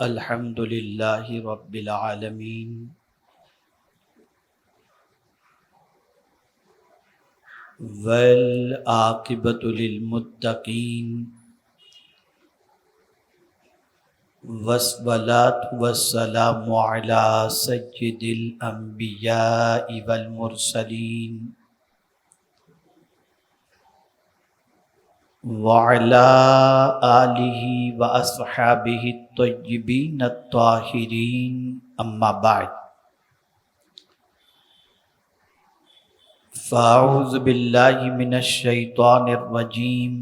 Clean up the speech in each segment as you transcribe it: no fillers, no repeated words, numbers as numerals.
الحمد للہ رب العالمین والعاقبۃ للمتقین والصلاۃ والسلام علی سید الانبیاء والمرسلین وعلی آلہ واصحابہ الطیبین الطاہرین اما بعد فاعوذ باللہ من الشیطان الرجیم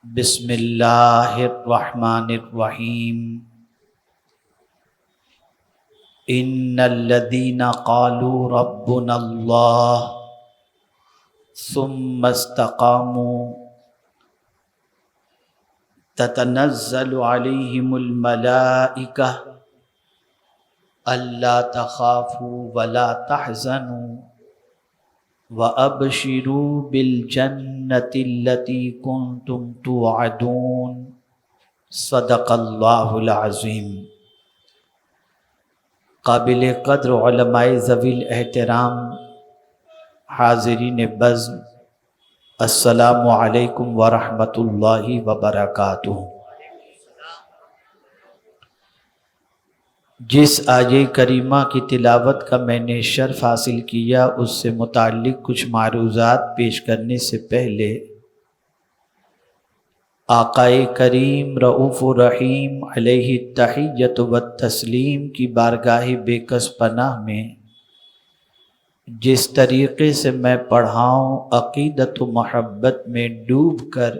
بسم اللہ الرحمن الرحیم ان الذین قالوا ربنا اللہ ثم استقاموا تتنزل علیہم الملائکہ الا تخافوا ولا تحزنوا وَأَبْشِرُوا بِالْجَنَّةِ الَّتِي كُنْتُمْ تُوعَدُونَ صدق اللہ العظیم۔ قابل قدر علماء ذوی الاحترام، حاضرین بزم، السلام علیکم ورحمۃ اللہ وبرکاتہ۔ جس آیہ کریمہ کی تلاوت کا میں نے شرف حاصل کیا، اس سے متعلق کچھ معروضات پیش کرنے سے پہلے آقائے کریم رؤوف الرحیم علیہ التحیۃ والتسلیم کی بارگاہ بے کس پناہ میں جس طریقے سے میں پڑھاؤں، عقیدت و محبت میں ڈوب کر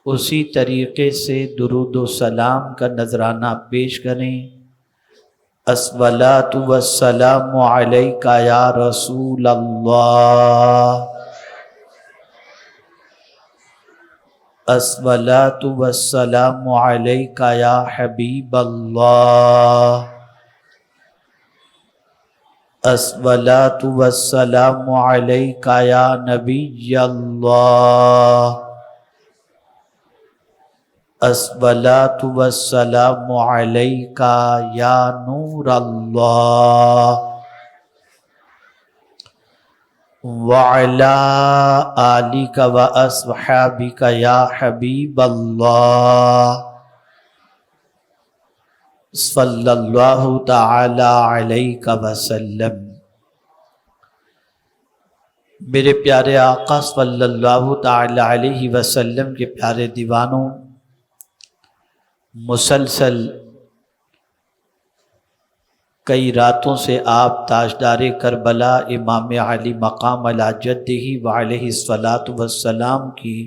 اسی طریقے سے درود و سلام کا نذرانہ پیش کریں۔ الصلاۃ والسلام علیک یا رسول اللہ، الصلاۃ والسلام علیک یا حبیب اللہ، الصلاۃ والسلام علیک یا نبی اللہ، الصلاۃ والسلام علیک یا نور اللہ، وعلی آلک واصحابک یا حبیب اللہ، صلی اللہ تعالی علیہ وسلم۔ میرے پیارے آقا صلی اللہ تعالی علیہ وسلم کے پیارے دیوانوں، مسلسل کئی راتوں سے آپ تاجدار کربلا امام علی مقام علی جدہ وعلیہ الصلاۃ والسلام کی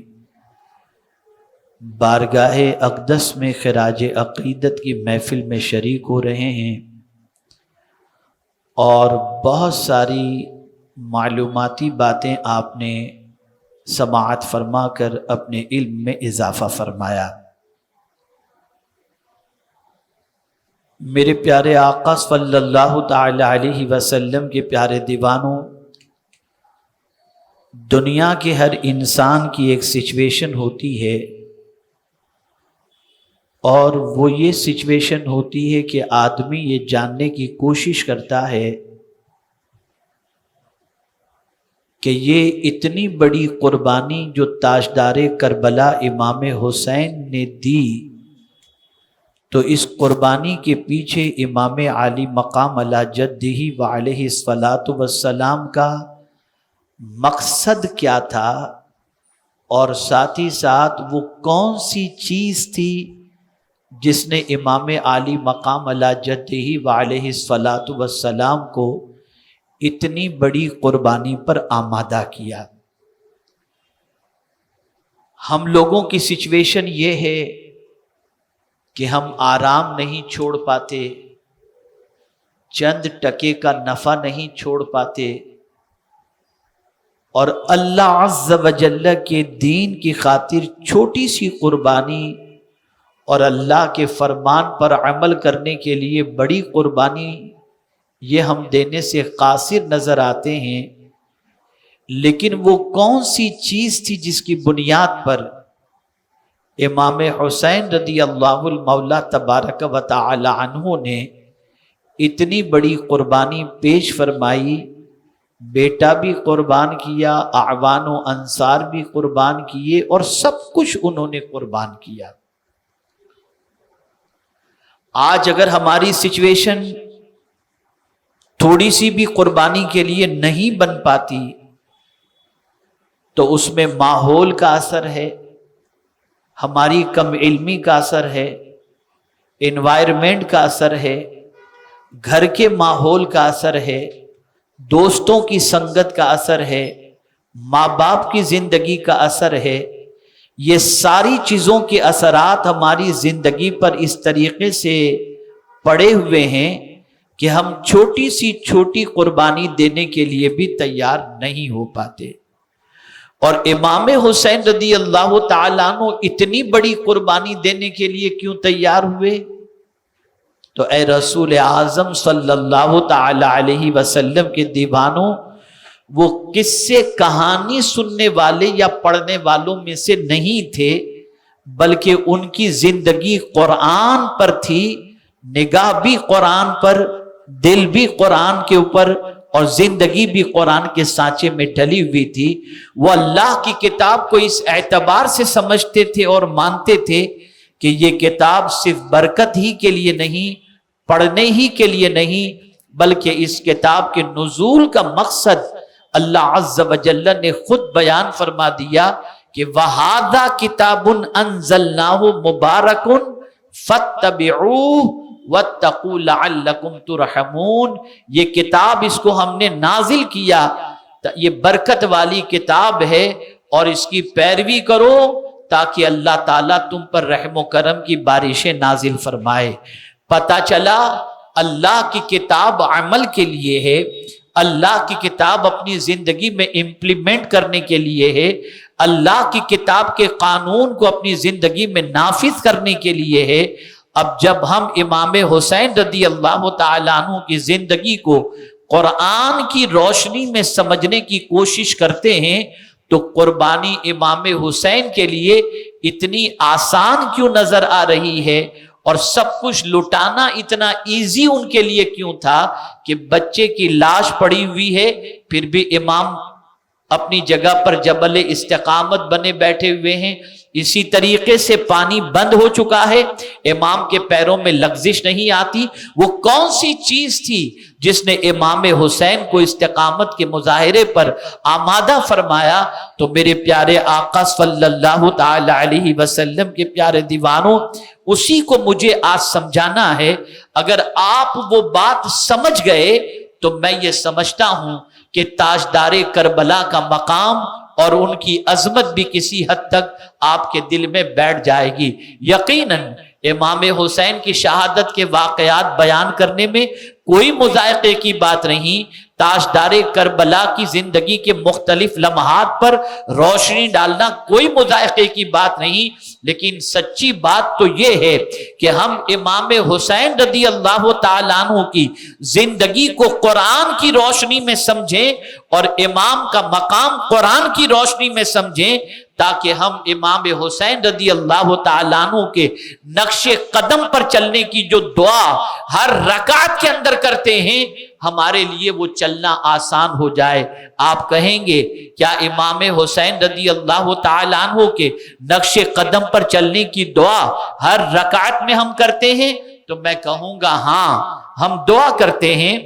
بارگاہ اقدس میں خراج عقیدت کی محفل میں شریک ہو رہے ہیں، اور بہت ساری معلوماتی باتیں آپ نے سماعت فرما کر اپنے علم میں اضافہ فرمایا۔ میرے پیارے آقا صلی اللہ تعالی علیہ وسلم کے پیارے دیوانوں، دنیا کے ہر انسان کی ایک سچویشن ہوتی ہے، اور وہ یہ سچویشن ہوتی ہے کہ آدمی یہ جاننے کی کوشش کرتا ہے کہ یہ اتنی بڑی قربانی جو تاجدار کربلا امام حسین نے دی، تو اس قربانی کے پیچھے امام علی مقام علی جدہ وعلیہ الصلاۃ والسلام کا مقصد کیا تھا، اور ساتھ ہی ساتھ وہ کون سی چیز تھی جس نے امام علی مقام علی جدہ وعلیہ الصلاۃ والسلام کو اتنی بڑی قربانی پر آمادہ کیا۔ ہم لوگوں کی سچویشن یہ ہے کہ ہم آرام نہیں چھوڑ پاتے، چند ٹکے کا نفع نہیں چھوڑ پاتے، اور اللہ عز و جل کے دین کی خاطر چھوٹی سی قربانی اور اللہ کے فرمان پر عمل کرنے کے لیے بڑی قربانی، یہ ہم دینے سے قاصر نظر آتے ہیں۔ لیکن وہ کون سی چیز تھی جس کی بنیاد پر امام حسین رضی اللہ المولا تبارک و تعالی عنہ نے اتنی بڑی قربانی پیش فرمائی، بیٹا بھی قربان کیا، اعوان و انصار بھی قربان کیے، اور سب کچھ انہوں نے قربان کیا۔ آج اگر ہماری سچویشن تھوڑی سی بھی قربانی کے لیے نہیں بن پاتی تو اس میں ماحول کا اثر ہے، ہماری کم علمی کا اثر ہے، انوائرمنٹ کا اثر ہے، گھر کے ماحول کا اثر ہے، دوستوں کی سنگت کا اثر ہے، ماں باپ کی زندگی کا اثر ہے۔ یہ ساری چیزوں کے اثرات ہماری زندگی پر اس طریقے سے پڑے ہوئے ہیں کہ ہم چھوٹی سی چھوٹی قربانی دینے کے لیے بھی تیار نہیں ہو پاتے۔ اور امام حسین رضی اللہ تعالیٰ عنہ اتنی بڑی قربانی دینے کے لیے کیوں تیار ہوئے؟ تو اے رسول اعظم صلی اللہ تعالی علیہ وسلم کے دیوانوں، وہ قصے کہانی سننے والے یا پڑھنے والوں میں سے نہیں تھے، بلکہ ان کی زندگی قرآن پر تھی، نگاہ بھی قرآن پر، دل بھی قرآن کے اوپر، اور زندگی بھی قرآن کے سانچے میں ڈلی ہوئی تھی۔ وہ اللہ کی کتاب کو اس اعتبار سے سمجھتے تھے اور مانتے تھے کہ یہ کتاب صرف برکت ہی کے لیے نہیں، پڑھنے ہی کے لیے نہیں، بلکہ اس کتاب کے نزول کا مقصد اللہ عز و جل نے خود بیان فرما دیا کہ وَهَذَا كِتَابٌ أَنزَلْنَاهُ مُبَارَكٌ فَاتَّبِعُوهُ وَاتَّقُوا لَعَلَّكُمْ تُرْحَمُونَ۔ یہ کتاب، اس کو ہم نے نازل کیا، یہ برکت والی کتاب ہے، اور اس کی پیروی کرو تاکہ اللہ تعالیٰ تم پر رحم و کرم کی بارشیں نازل فرمائے۔ پتہ چلا اللہ کی کتاب عمل کے لیے ہے، اللہ کی کتاب اپنی زندگی میں امپلیمنٹ کرنے کے لیے ہے، اللہ کی کتاب کے قانون کو اپنی زندگی میں نافذ کرنے کے لیے ہے۔ اب جب ہم امام حسین رضی اللہ تعالیٰ عنہ کی زندگی کو قرآن کی روشنی میں سمجھنے کی کوشش کرتے ہیں تو قربانی امام حسین کے لیے اتنی آسان کیوں نظر آ رہی ہے، اور سب کچھ لٹانا اتنا ایزی ان کے لیے کیوں تھا کہ بچے کی لاش پڑی ہوئی ہے، پھر بھی امام اپنی جگہ پر جبل استقامت بنے بیٹھے ہوئے ہیں، اسی طریقے سے پانی بند ہو چکا ہے، امام کے پیروں میں لغزش نہیں آتی۔ وہ کون سی چیز تھی جس نے امام حسین کو استقامت کے مظاہرے پر آمادہ فرمایا؟ تو میرے پیارے آقا صلی اللہ تعالی علیہ وسلم کے پیارے دیوانوں، اسی کو مجھے آج سمجھانا ہے۔ اگر آپ وہ بات سمجھ گئے تو میں یہ سمجھتا ہوں کہ تاجدار کربلا کا مقام اور ان کی عظمت بھی کسی حد تک آپ کے دل میں بیٹھ جائے گی۔ یقیناً امام حسین کی شہادت کے واقعات بیان کرنے میں کوئی مذائقے کی بات نہیں، تاجدار کربلا کی زندگی کے مختلف لمحات پر روشنی ڈالنا کوئی مذائقے کی بات نہیں، لیکن سچی بات تو یہ ہے کہ ہم امام حسین رضی اللہ تعالیٰ عنہ کی زندگی کو قرآن کی روشنی میں سمجھیں اور امام کا مقام قرآن کی روشنی میں سمجھیں، تاکہ ہم امام حسین رضی اللہ تعالیٰ عنہ کے نقش قدم پر چلنے کی جو دعا ہر رکعت کے اندر کرتے ہیں، ہمارے لیے وہ چلنا آسان ہو جائے۔ آپ کہیں گے کیا امام حسین رضی اللہ تعالیٰ عنہ کے نقش قدم پر چلنے کی دعا ہر رکعت میں ہم کرتے ہیں؟ تو میں کہوں گا ہاں، ہم دعا کرتے ہیں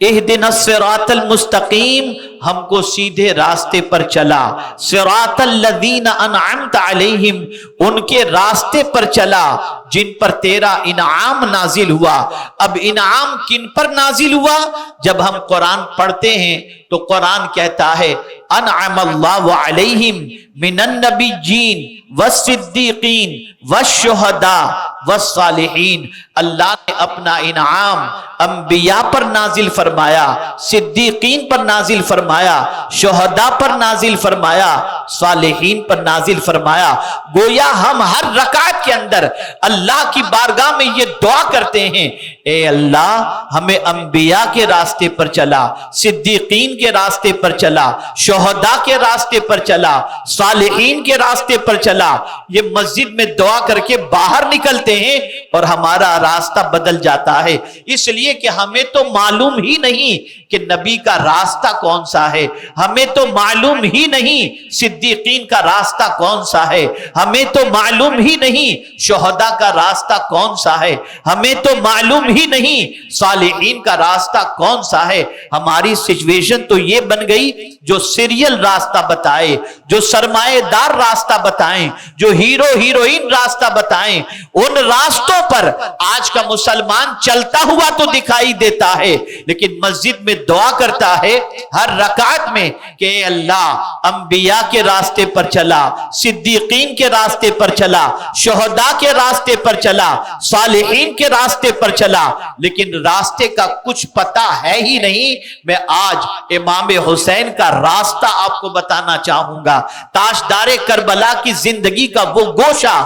اہدنا الصراط المستقیم، ہم کو سیدھے راستے پر چلا، صراط الذین انعمت علیہم، ان کے راستے پر چلا جن پر تیرا انعام نازل ہوا۔ اب انعام کن پر نازل ہوا؟ جب ہم قرآن پڑھتے ہیں تو قرآن کہتا ہے انعم اللہ علیہم من النبیین والصدیقین والشہداء والصالحین، اللہ نے اپنا انعام انبیاء پر نازل فرمایا، صدیقین پر نازل فرمایا، شہداء پر نازل فرمایا، صالحین پر نازل فرمایا۔ گویا ہم ہر رکعت کے اندر اللہ کی بارگاہ میں یہ دعا کرتے ہیں، اے اللہ ہمیں انبیاء کے راستے پر چلا، صدیقین کے راستے پر چلا، شہداء کے راستے پر چلا، صالحین کے راستے پر چلا۔ یہ مسجد میں دعا کر کے باہر نکلتے ہیں اور ہمارا راستہ بدل جاتا ہے، اس لیے کہ ہمیں تو معلوم ہی نہیں کہ نبی کا راستہ کون سا ہے، ہمیں تو معلوم ہی نہیں صدیقین کا راستہ کون سا ہے، ہمیں تو معلوم ہی نہیں شہداء کا راستہ کون سا ہے، ہمیں تو معلوم ہی نہیں صالحین کا راستہ کون سا ہے۔ ہماری سچویشن تو یہ بن گئی جو سیریل راستہ بتائے، جو سرمایہ دار راستہ بتائیں، جو ہیرو ہیروئن راستہ بتائیں، ان راستوں پر آج کا مسلمان چلتا ہوا تو دکھائی دیتا ہے، لیکن مسجد میں دعا کرتا ہے ہر رکعت میں کہ اے اللہ انبیاء کے راستے پر چلا، صدیقین کے راستے پر چلا، شہداء کے راستے پر چلا، صالحین کے راستے پر چلا، لیکن راستے کا کچھ پتہ ہے ہی نہیں۔ میں آج امام حسین کا راستہ آپ کو بتانا چاہوں گا، تاجدار کربلا کی زندگی کا وہ گوشہ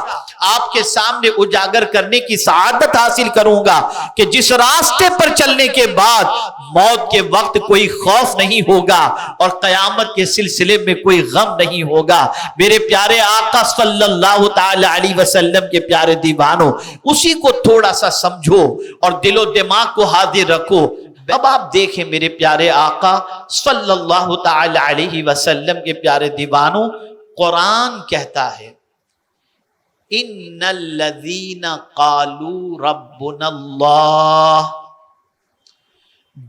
آپ کے سامنے اجاگر کرنے کی سعادت حاصل کروں گا کہ جس راستے پر چلنے کے بعد موت کے وقت کوئی خوف نہیں ہوگا اور قیامت کے سلسلے میں کوئی غم نہیں ہوگا۔ میرے پیارے آقا صلی اللہ تعالی علیہ وسلم کے پیارے دیوانوں، اسی کو تھوڑا سا سمجھو اور دل و دماغ کو حاضر رکھو۔ اب آپ دیکھیں میرے پیارے آقا صلی اللہ تعالی علیہ وسلم کے پیارے دیوانوں، قرآن کہتا ہے ان الذین قالوا ربنا اللہ،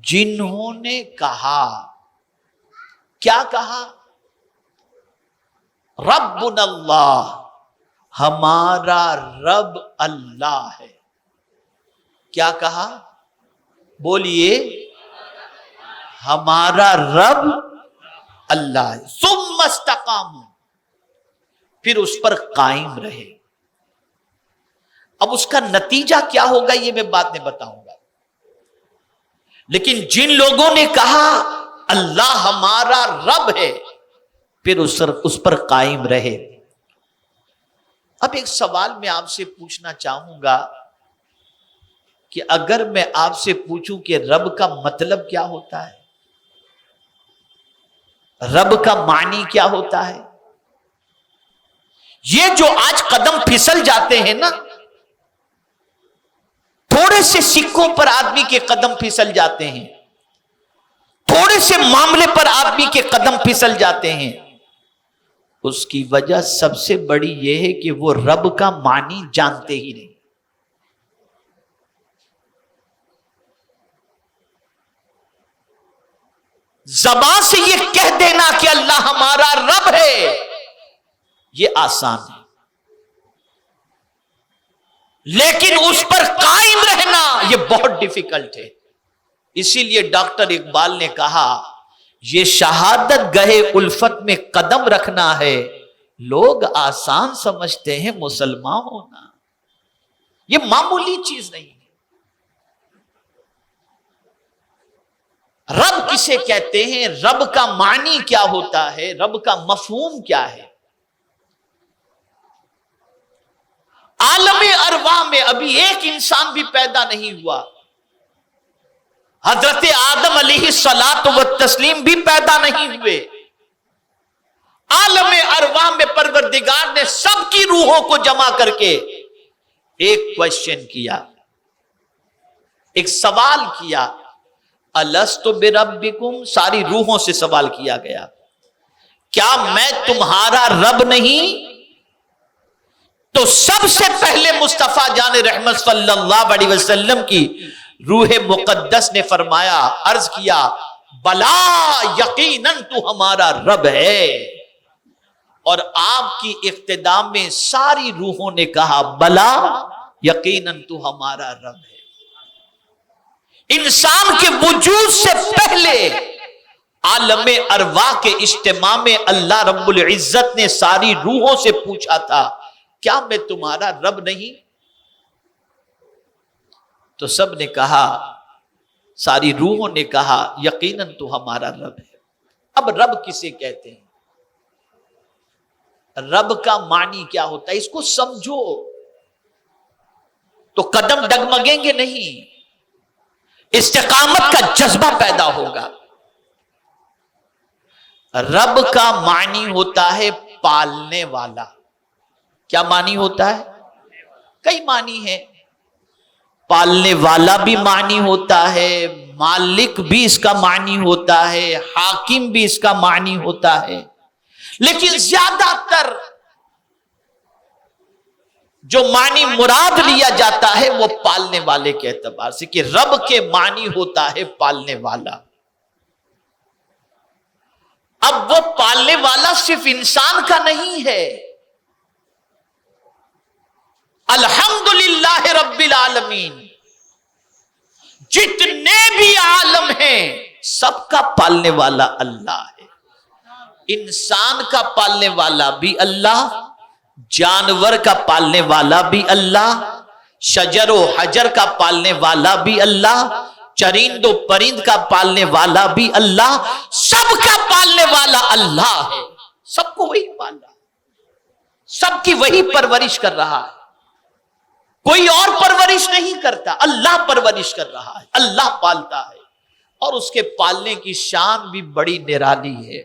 جنہوں نے کہا، کیا کہا؟ ربنا اللہ، ہمارا رب اللہ ہے۔ کیا کہا؟ بولیے، ہمارا رب اللہ ہے۔ ثم استقاموا، پھر اس پر قائم رہے۔ اب اس کا نتیجہ کیا ہوگا یہ میں بعد میں بتاؤں گا، لیکن جن لوگوں نے کہا اللہ ہمارا رب ہے، پھر اس پر قائم رہے۔ اب ایک سوال میں آپ سے پوچھنا چاہوں گا کہ اگر میں آپ سے پوچھوں کہ رب کا مطلب کیا ہوتا ہے، رب کا معنی کیا ہوتا ہے؟ یہ جو آج قدم پھسل جاتے ہیں نا، تھوڑے سے سکوں پر آدمی کے قدم پھسل جاتے ہیں، تھوڑے سے معاملے پر آدمی کے قدم پھسل جاتے ہیں، اس کی وجہ سب سے بڑی یہ ہے کہ وہ رب کا معنی جانتے ہی نہیں۔ زبان سے یہ کہہ دینا کہ اللہ ہمارا رب ہے یہ آسان ہے، لیکن اس پر قائم رہنا یہ بہت ڈیفیکلٹ ہے۔ اسی لیے ڈاکٹر اقبال نے کہا یہ شہادت گہے الفت میں قدم رکھنا ہے، لوگ آسان سمجھتے ہیں مسلمان ہونا، یہ معمولی چیز نہیں ہے۔ رب کسے کہتے ہیں، رب کا معنی کیا ہوتا ہے، رب کا مفہوم کیا ہے؟ عالم ارواح میں ابھی ایک انسان بھی پیدا نہیں ہوا، حضرت آدم علیہ الصلاۃ والتسلیم بھی پیدا نہیں ہوئے۔ عالم ارواح میں پروردگار نے سب کی روحوں کو جمع کر کے ایک کوشچن کیا، ایک سوال کیا، الست بربکم، ساری روحوں سے سوال کیا گیا، کیا میں تمہارا رب نہیں؟ تو سب سے پہلے مصطفیٰ جان رحمت صلی اللہ علیہ وسلم کی روح مقدس نے فرمایا، عرض کیا، بلا یقیناً تو ہمارا رب ہے۔ اور آپ کی اقتدا میں ساری روحوں نے کہا بلا یقیناً تو ہمارا رب ہے۔ انسان کے وجود سے پہلے عالم ارواح کے اجتماع میں اللہ رب العزت نے ساری روحوں سے پوچھا تھا، کیا میں تمہارا رب نہیں؟ تو سب نے کہا، ساری روحوں نے کہا یقیناً تو ہمارا رب ہے۔ اب رب کسے کہتے ہیں؟ رب کا معنی کیا ہوتا ہے اس کو سمجھو تو قدم ڈگمگیں گے نہیں، استقامت کا جذبہ پیدا ہوگا۔ رب کا معنی ہوتا ہے پالنے والا۔ کیا معنی ہوتا ہے؟ کئی معنی ہے، پالنے والا بھی معنی ہوتا ہے، مالک بھی اس کا معنی ہوتا ہے، حاکم بھی اس کا معنی ہوتا ہے، لیکن زیادہ تر جو معنی مراد لیا جاتا ہے وہ پالنے والے کے اعتبار سے، کہ رب کے معنی ہوتا ہے پالنے والا۔ اب وہ پالنے والا صرف انسان کا نہیں ہے۔ الحمدللہ رب العالمین، جتنے بھی عالم ہیں سب کا پالنے والا اللہ ہے۔ انسان کا پالنے والا بھی اللہ، جانور کا پالنے والا بھی اللہ، شجر و حجر کا پالنے والا بھی اللہ، چرند و پرند کا پالنے والا بھی اللہ، سب کا پالنے والا اللہ ہے۔ سب کو وہی پالا، سب کی وہی پرورش کر رہا ہے، کوئی اور پرورش نہیں کرتا، اللہ پرورش کر رہا ہے، اللہ پالتا ہے۔ اور اس کے پالنے کی شان بھی بڑی نرالی ہے،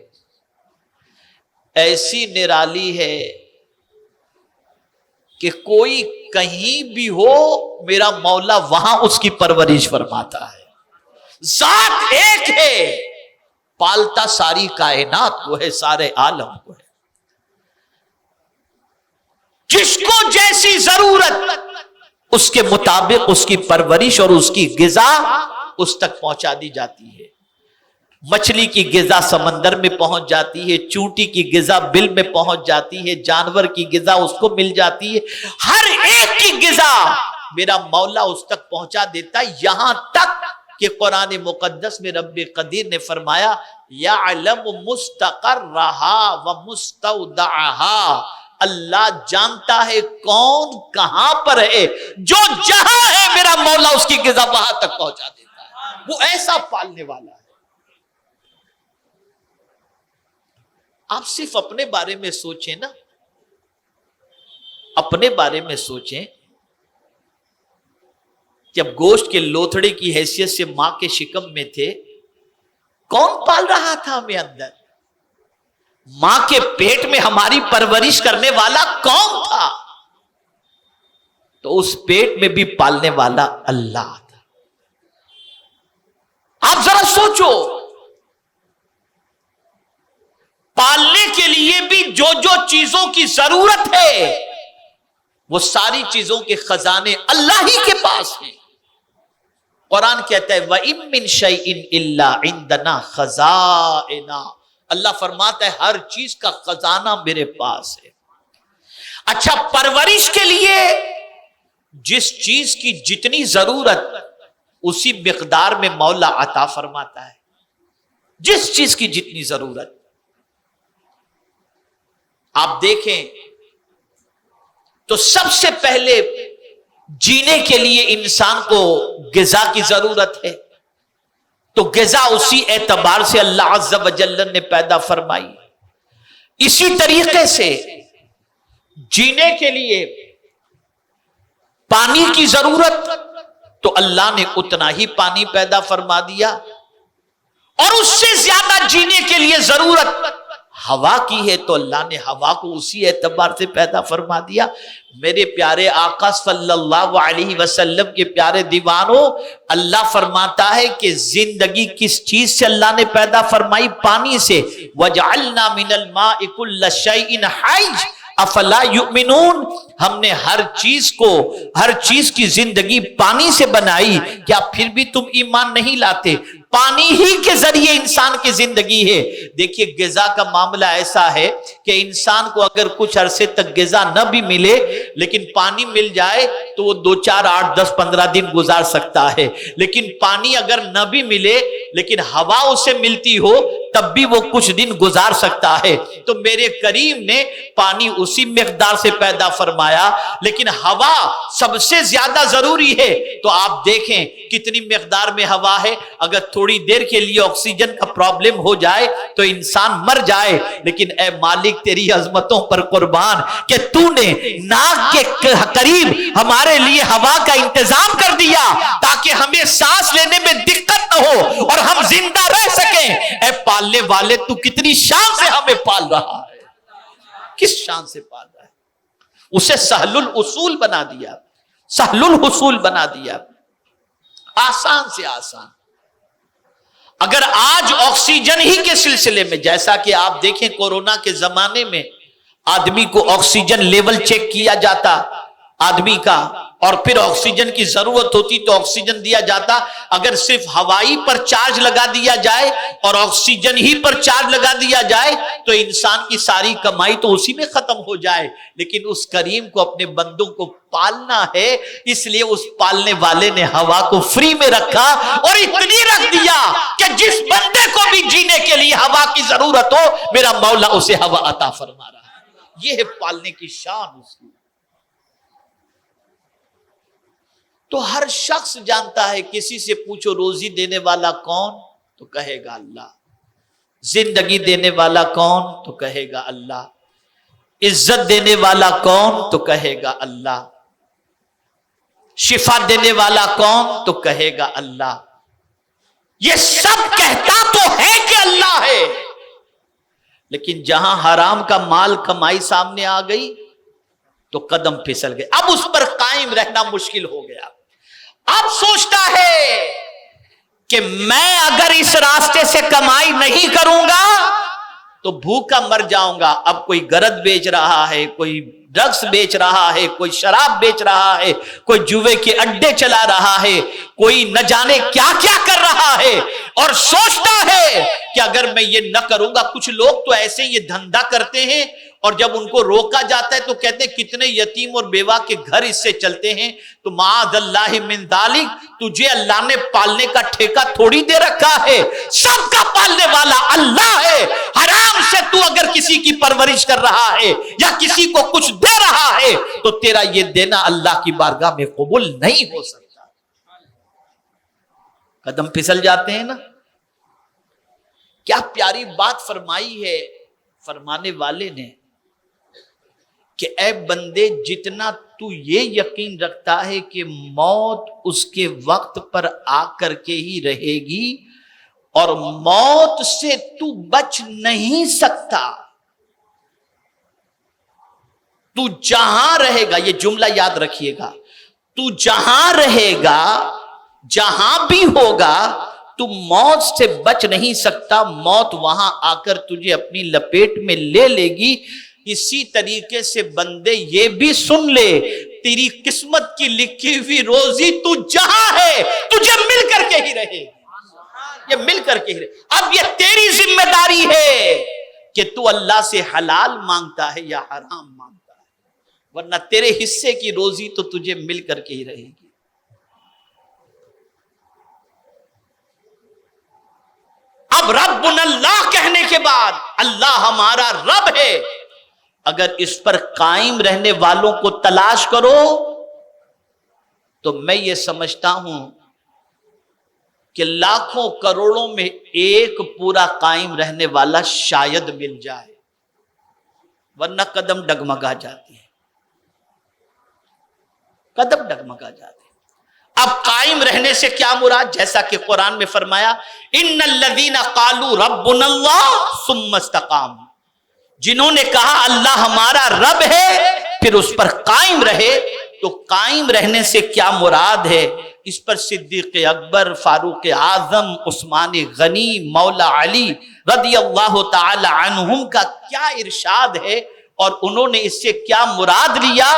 ایسی نرالی ہے کہ کوئی کہیں بھی ہو میرا مولا وہاں اس کی پرورش فرماتا ہے۔ ذات ایک ہے، پالتا ساری کائنات کو ہے، سارے عالم کو ہے۔ جس کو جیسی ضرورت اس کے مطابق اس کی پرورش اور اس کی غذا اس تک پہنچا دی جاتی ہے۔ مچھلی کی غذا سمندر میں پہنچ جاتی ہے، چونٹی کی غذا بل میں پہنچ جاتی ہے، جانور کی غذا اس کو مل جاتی ہے، ہر ایک کی غذا میرا مولا اس تک پہنچا دیتا ہے، یہاں تک کہ قرآن مقدس میں رب قدیر نے فرمایا یعلم مستقرہا ومستودعہا، اللہ جانتا ہے کون کہاں پر ہے، جو جہاں ہے میرا مولا اس کی غذا وہاں تک پہنچا دیتا ہے۔ وہ ایسا پالنے والا ہے۔ آپ صرف اپنے بارے میں سوچیں نا، اپنے بارے میں سوچیں، جب گوشت کے لوتھڑے کی حیثیت سے ماں کے شکم میں تھے، کون پال رہا تھا ہمیں اندر؟ ماں کے پیٹ میں ہماری پرورش کرنے والا کون تھا؟ تو اس پیٹ میں بھی پالنے والا اللہ تھا۔ آپ ذرا سوچو، پالنے کے لیے بھی جو جو چیزوں کی ضرورت ہے وہ ساری چیزوں کے خزانے اللہ ہی کے پاس ہیں۔ قرآن کہتا ہے وَإِن مِّن شَيْءٍ إِلَّا عِندَنَا خَزَائِنُ، اللہ فرماتا ہے ہر چیز کا خزانہ میرے پاس ہے۔ اچھا، پرورش کے لیے جس چیز کی جتنی ضرورت اسی مقدار میں مولا عطا فرماتا ہے، جس چیز کی جتنی ضرورت۔ آپ دیکھیں تو سب سے پہلے جینے کے لیے انسان کو غذا کی ضرورت ہے، تو غذا اسی اعتبار سے اللہ عز و جل نے پیدا فرمائی۔ اسی طریقے سے جینے کے لیے پانی کی ضرورت، تو اللہ نے اتنا ہی پانی پیدا فرما دیا، اور اس سے زیادہ جینے کے لیے ضرورت ہوا کی ہے تو اللہ نے ہوا کو اسی اعتبار سے پیدا فرما دیا۔ میرے پیارے آقا صلی اللہ علیہ وسلم کے پیارے دیوانوں، اللہ فرماتا ہے کہ زندگی کس چیز سے اللہ نے پیدا فرمائی؟ پانی سے۔ وَجَعَلْنَا مِنَ الْمَاءِ كُلَّ شَيْءٍ حَيٍّ افلا یؤمنون، ہم نے ہر چیز کی زندگی پانی سے بنائی، کیا پھر بھی تم ایمان نہیں لاتے؟ پانی ہی کے ذریعے انسان کی زندگی ہے۔ دیکھیے غذا کا معاملہ ایسا ہے کہ انسان کو اگر کچھ عرصے تک غذا نہ بھی ملے لیکن پانی مل جائے تو وہ 2 4 8 10 15 دن گزار سکتا ہے، لیکن پانی اگر نہ بھی ملے لیکن ہوا اسے ملتی ہو تب بھی وہ کچھ دن گزار سکتا ہے۔ تو میرے کریم نے پانی اسی مقدار سے پیدا فرمایا، لیکن ہوا سب سے زیادہ ضروری ہے۔ تو آپ دیکھیں کتنی مقدار میں ہوا ہے، اگر تھوڑی دیر کے لیے آکسیجن کا پرابلم ہو جائے تو انسان مر جائے، لیکن اے مالک تیری عظمتوں پر قربان کہ تو نے ناک کے قریب ہمارے لیے ہوا کا انتظام کر دیا تاکہ ہمیں سانس لینے میں دقت نہ ہو اور ہم زندہ رہ سکیں۔ اے پالنے والے تو کتنی شان سے ہمیں پال رہا ہے، کس شان سے پال رہا ہے؟ اسے سہل الاصول بنا دیا، سہل الحصول بنا دیا، آسان سے آسان۔ اگر آج آکسیجن ہی کے سلسلے میں، جیسا کہ آپ دیکھیں کورونا کے زمانے میں آدمی کو آکسیجن لیول چیک کیا جاتا آدمی کا، اور پھر آکسیجن کی ضرورت ہوتی تو آکسیجن دیا جاتا، اگر صرف ہوائی پر چارج لگا دیا جائے اور آکسیجن ہی پر چارج لگا دیا جائے تو انسان کی ساری کمائی تو اسی میں ختم ہو جائے۔ لیکن اس کریم کو اپنے بندوں کو پالنا ہے، اس لیے اس پالنے والے نے ہوا کو فری میں رکھا اور اتنی رکھ دیا کہ جس بندے کو بھی جینے کے لیے ہوا کی ضرورت ہو میرا مولا اسے ہوا عطا فرما رہا ہے۔ یہ ہے پالنے کی شان اس کی۔ تو ہر شخص جانتا ہے، کسی سے پوچھو روزی دینے والا کون تو کہے گا اللہ، زندگی دینے والا کون تو کہے گا اللہ، عزت دینے والا کون تو کہے گا اللہ، شفا دینے والا کون تو کہے گا اللہ۔ یہ سب کہتا تو ہے کہ اللہ ہے، لیکن جہاں حرام کا مال کمائی سامنے آ گئی تو قدم پھسل گئے، اب اس پر قائم رہنا مشکل ہو گیا۔ اب سوچتا ہے کہ میں اگر اس راستے سے کمائی نہیں کروں گا تو بھوکا مر جاؤں گا۔ اب کوئی گرد بیچ رہا ہے، کوئی ڈرگس بیچ رہا ہے، کوئی شراب بیچ رہا ہے، کوئی جوے کے اڈے چلا رہا ہے، کوئی نہ جانے کیا کیا کر رہا ہے، اور سوچتا ہے کہ اگر میں یہ نہ کروں گا، کچھ لوگ تو ایسے یہ دھندا کرتے ہیں اور جب ان کو روکا جاتا ہے تو کہتے ہیں کتنے یتیم اور بیوہ کے گھر اس سے چلتے ہیں۔ تو معاذ اللہ من ذالک، تجھے اللہ نے پالنے کا ٹھیکہ تھوڑی دے رکھا ہے، سب کا پالنے والا اللہ ہے۔ حرام سے تو اگر کسی کی پرورش کر رہا ہے یا کسی کو کچھ دے رہا ہے تو تیرا یہ دینا اللہ کی بارگاہ میں قبول نہیں ہو سکتا۔ قدم پھسل جاتے ہیں نا۔ کیا پیاری بات فرمائی ہے فرمانے والے نے کہ اے بندے، جتنا تو یہ یقین رکھتا ہے کہ موت اس کے وقت پر آ کر کے ہی رہے گی اور موت سے تو بچ نہیں سکتا، تو جہاں رہے گا، یہ جملہ یاد رکھیے گا، تو جہاں رہے گا، جہاں بھی ہوگا، تو موت سے بچ نہیں سکتا، موت وہاں آ کر تجھے اپنی لپیٹ میں لے لے گی۔ اسی طریقے سے بندے یہ بھی سن لے، تیری قسمت کی لکھی ہوئی روزی تو جہاں ہے تجھے مل کر کے ہی رہے، یہ مل کر کے ہی رہے۔ اب یہ تیری ذمہ داری ہے کہ تو اللہ سے حلال مانگتا ہے یا حرام مانگتا ہے، ورنہ تیرے حصے کی روزی تو تجھے مل کر کے ہی رہے گی۔ اب ربنا اللہ کہنے کے بعد اللہ ہمارا رب ہے، اگر اس پر قائم رہنے والوں کو تلاش کرو تو میں یہ سمجھتا ہوں کہ لاکھوں کروڑوں میں ایک پورا قائم رہنے والا شاید مل جائے، ورنہ قدم ڈگمگا جاتی ہے، قدم ڈگمگا جاتی ہے۔ اب قائم رہنے سے کیا مراد؟ جیسا کہ قرآن میں فرمایا ان الذین قالوا ربنا اللہ ثم استقاموا، جنہوں نے کہا اللہ ہمارا رب ہے پھر اس پر قائم رہے۔ تو قائم رہنے سے کیا مراد ہے؟ اس پر صدیق اکبر، فاروق اعظم، عثمان غنی، مولا علی رضی اللہ تعالی عنہم کا کیا ارشاد ہے اور انہوں نے اس سے کیا مراد لیا،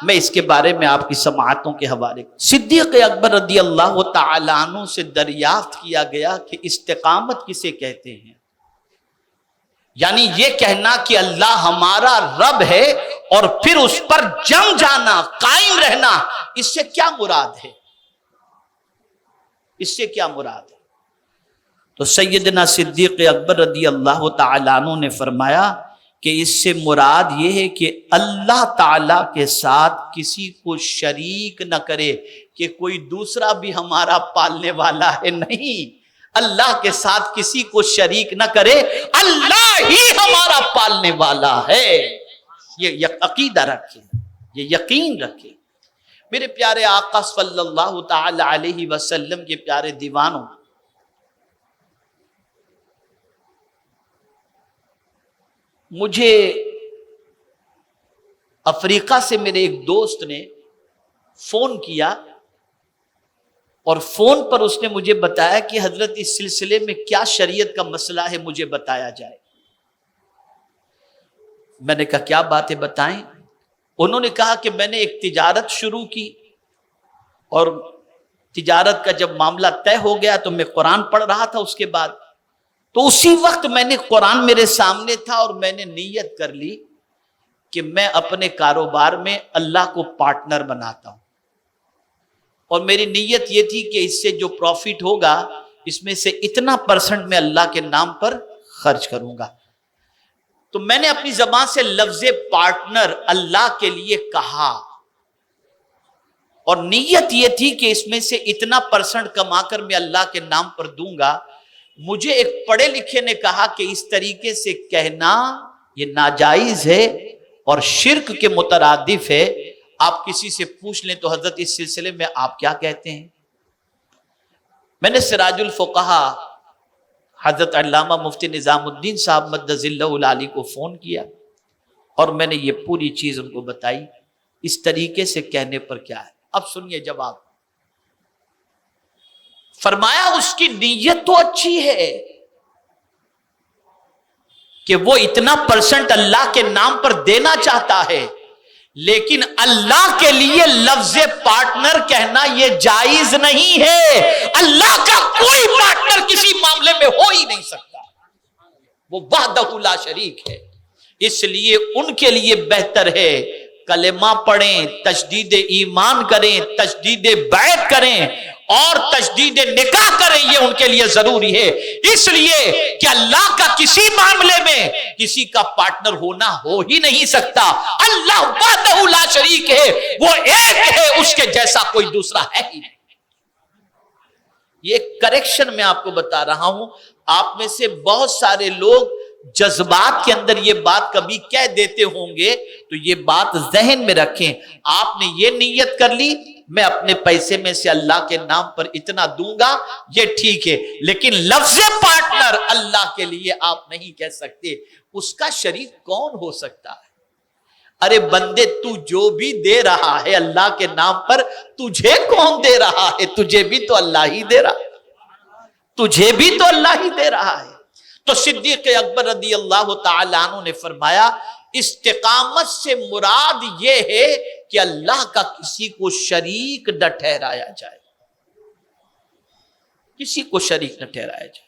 میں اس کے بارے میں آپ کی سماعتوں کے حوالے صدیق اکبر رضی اللہ تعالی عنہ سے دریافت کیا گیا کہ استقامت کسے کہتے ہیں؟ یعنی یہ کہنا کہ اللہ ہمارا رب ہے اور پھر اس پر جم جانا، قائم رہنا، اس سے کیا مراد ہے؟ اس سے کیا مراد ہے؟ تو سیدنا صدیق اکبر رضی اللہ تعالیٰ عنہ نے فرمایا کہ اس سے مراد یہ ہے کہ اللہ تعالیٰ کے ساتھ کسی کو شریک نہ کرے کہ کوئی دوسرا بھی ہمارا پالنے والا ہے، نہیں، اللہ کے ساتھ کسی کو شریک نہ کرے، اللہ ہی ہمارا پالنے والا ہے۔ یہ عقیدہ رکھے، یہ یقین رکھے۔ میرے پیارے آقا صلی اللہ تعالی علیہ وسلم کے پیارے دیوانوں، مجھے افریقہ سے میرے ایک دوست نے فون کیا اور فون پر اس نے مجھے بتایا کہ حضرت اس سلسلے میں کیا شریعت کا مسئلہ ہے، مجھے بتایا جائے۔ میں نے کہا کیا باتیں بتائیں؟ انہوں نے کہا کہ میں نے ایک تجارت شروع کی اور تجارت کا جب معاملہ طے ہو گیا تو میں قرآن پڑھ رہا تھا، اس کے بعد تو اسی وقت میں نے قرآن میرے سامنے تھا اور میں نے نیت کر لی کہ میں اپنے کاروبار میں اللہ کو پارٹنر بناتا ہوں، اور میری نیت یہ تھی کہ اس سے جو پروفٹ ہوگا اس میں سے اتنا % میں اللہ کے نام پر خرچ کروں گا۔ تو میں نے اپنی زبان سے لفظ پارٹنر اللہ کے لیے کہا اور نیت یہ تھی کہ اس میں سے اتنا % کما کر میں اللہ کے نام پر دوں گا۔ مجھے ایک پڑھے لکھے نے کہا کہ اس طریقے سے کہنا یہ ناجائز ہے اور شرک کے مترادف ہے، آپ کسی سے پوچھ لیں تو حضرت اس سلسلے میں آپ کیا کہتے ہیں؟ میں نے سراج الفقہا حضرت علامہ مفتی نظام الدین صاحب مدظ اللہ العالی کو فون کیا اور میں نے یہ پوری چیز ان کو بتائی، اس طریقے سے کہنے پر کیا ہے۔ اب سنیے جواب۔ فرمایا اس کی نیت تو اچھی ہے کہ وہ اتنا % اللہ کے نام پر دینا چاہتا ہے، لیکن اللہ کے لیے لفظ پارٹنر کہنا یہ جائز نہیں ہے۔ اللہ کا کوئی پارٹنر کسی معاملے میں ہو ہی نہیں سکتا، وہ وحدہ لا شریک ہے۔ اس لیے ان کے لیے بہتر ہے کلمہ پڑھیں، تجدید ایمان کریں، تجدید بیعت کریں اور تجدید نکاح کریں، یہ ان کے لیے ضروری ہے، اس لیے کہ اللہ کا کسی معاملے میں کسی کا پارٹنر ہونا ہو ہی نہیں سکتا۔ اللہ وحدہ لا شریک ہے، وہ ایک ہے، اس کے جیسا کوئی دوسرا ہے ہی نہیں۔ یہ کریکشن میں آپ کو بتا رہا ہوں، آپ میں سے بہت سارے لوگ جذبات کے اندر یہ بات کبھی کہہ دیتے ہوں گے، تو یہ بات ذہن میں رکھیں۔ آپ نے یہ نیت کر لی میں اپنے پیسے میں سے اللہ کے نام پر اتنا دوں گا، یہ ٹھیک ہے، لیکن لفظ پارٹنر اللہ کے لیے آپ نہیں کہہ سکتے۔ اس کا شریک کون ہو سکتا ہے؟ ارے بندے، تو جو بھی دے رہا ہے اللہ کے نام پر، تجھے کون دے رہا ہے؟ تجھے بھی تو اللہ ہی دے رہا ہے، تجھے بھی تو اللہ ہی دے رہا ہے۔ تو صدیق اکبر رضی اللہ تعالیٰ عنہ نے فرمایا استقامت سے مراد یہ ہے کہ اللہ کا کسی کو شریک نہ ٹھہرایا جائے، کسی کو شریک نہ ٹھہرایا جائے۔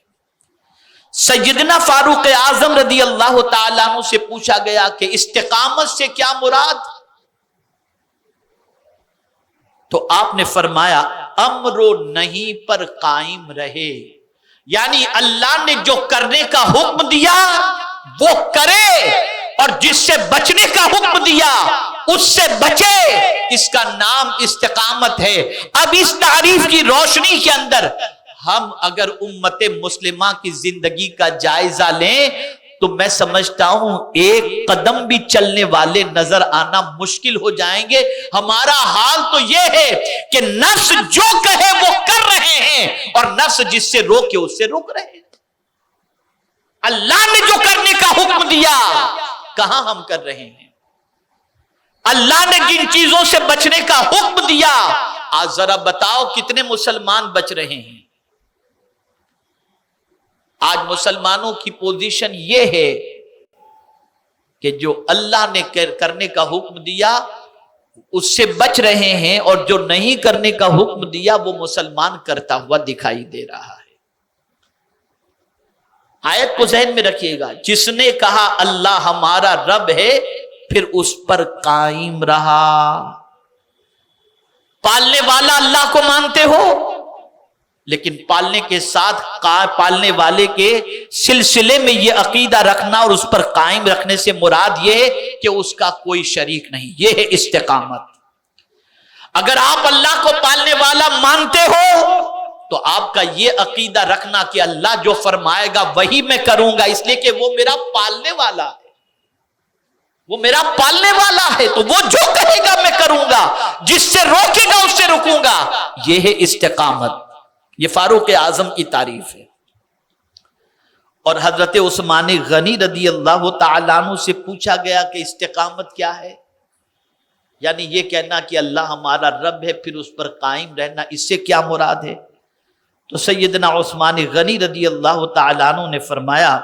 سیدنا فاروق اعظم رضی اللہ تعالیٰ عنہ سے پوچھا گیا کہ استقامت سے کیا مراد؟ تو آپ نے فرمایا امر و نہی پر قائم رہے، یعنی اللہ نے جو کرنے کا حکم دیا وہ کرے اور جس سے بچنے کا حکم دیا اس سے بچے، اس کا نام استقامت ہے۔ اب اس تعریف کی روشنی کے اندر ہم اگر امت مسلمہ کی زندگی کا جائزہ لیں تو میں سمجھتا ہوں ایک قدم بھی چلنے والے نظر آنا مشکل ہو جائیں گے۔ ہمارا حال تو یہ ہے کہ نفس جو کہے وہ کر رہے ہیں اور نفس جس سے روکے اس سے روک رہے ہیں۔ اللہ نے جو کرنے کا حکم دیا کہاں ہم کر رہے ہیں؟ اللہ نے جن چیزوں سے بچنے کا حکم دیا آج ذرا بتاؤ کتنے مسلمان بچ رہے ہیں؟ آج مسلمانوں کی پوزیشن یہ ہے کہ جو اللہ نے کرنے کا حکم دیا اس سے بچ رہے ہیں اور جو نہیں کرنے کا حکم دیا وہ مسلمان کرتا ہوا دکھائی دے رہا ہے۔ آیت کو ذہن میں رکھیے گا، جس نے کہا اللہ ہمارا رب ہے پھر اس پر قائم رہا۔ پالنے والا اللہ کو مانتے ہو، لیکن پالنے کے ساتھ پالنے والے کے سلسلے میں یہ عقیدہ رکھنا اور اس پر قائم رکھنے سے مراد یہ ہے کہ اس کا کوئی شریک نہیں، یہ ہے استقامت۔ اگر آپ اللہ کو پالنے والا مانتے ہو تو آپ کا یہ عقیدہ رکھنا کہ اللہ جو فرمائے گا وہی میں کروں گا، اس لیے کہ وہ میرا پالنے والا ہے، وہ میرا پالنے والا ہے، تو وہ جو کہے گا میں کروں گا، جس سے روکے گا اس سے رکوں گا۔ یہ ہے استقامت، یہ فاروق اعظم کی تعریف ہے۔ اور حضرت عثمان غنی رضی اللہ تعالیٰ عنہ سے پوچھا گیا کہ استقامت کیا ہے؟ یعنی یہ کہنا کہ اللہ ہمارا رب ہے پھر اس پر قائم رہنا، اس سے کیا مراد ہے؟ تو سیدنا عثمان غنی رضی اللہ تعالیٰ عنہ نے فرمایا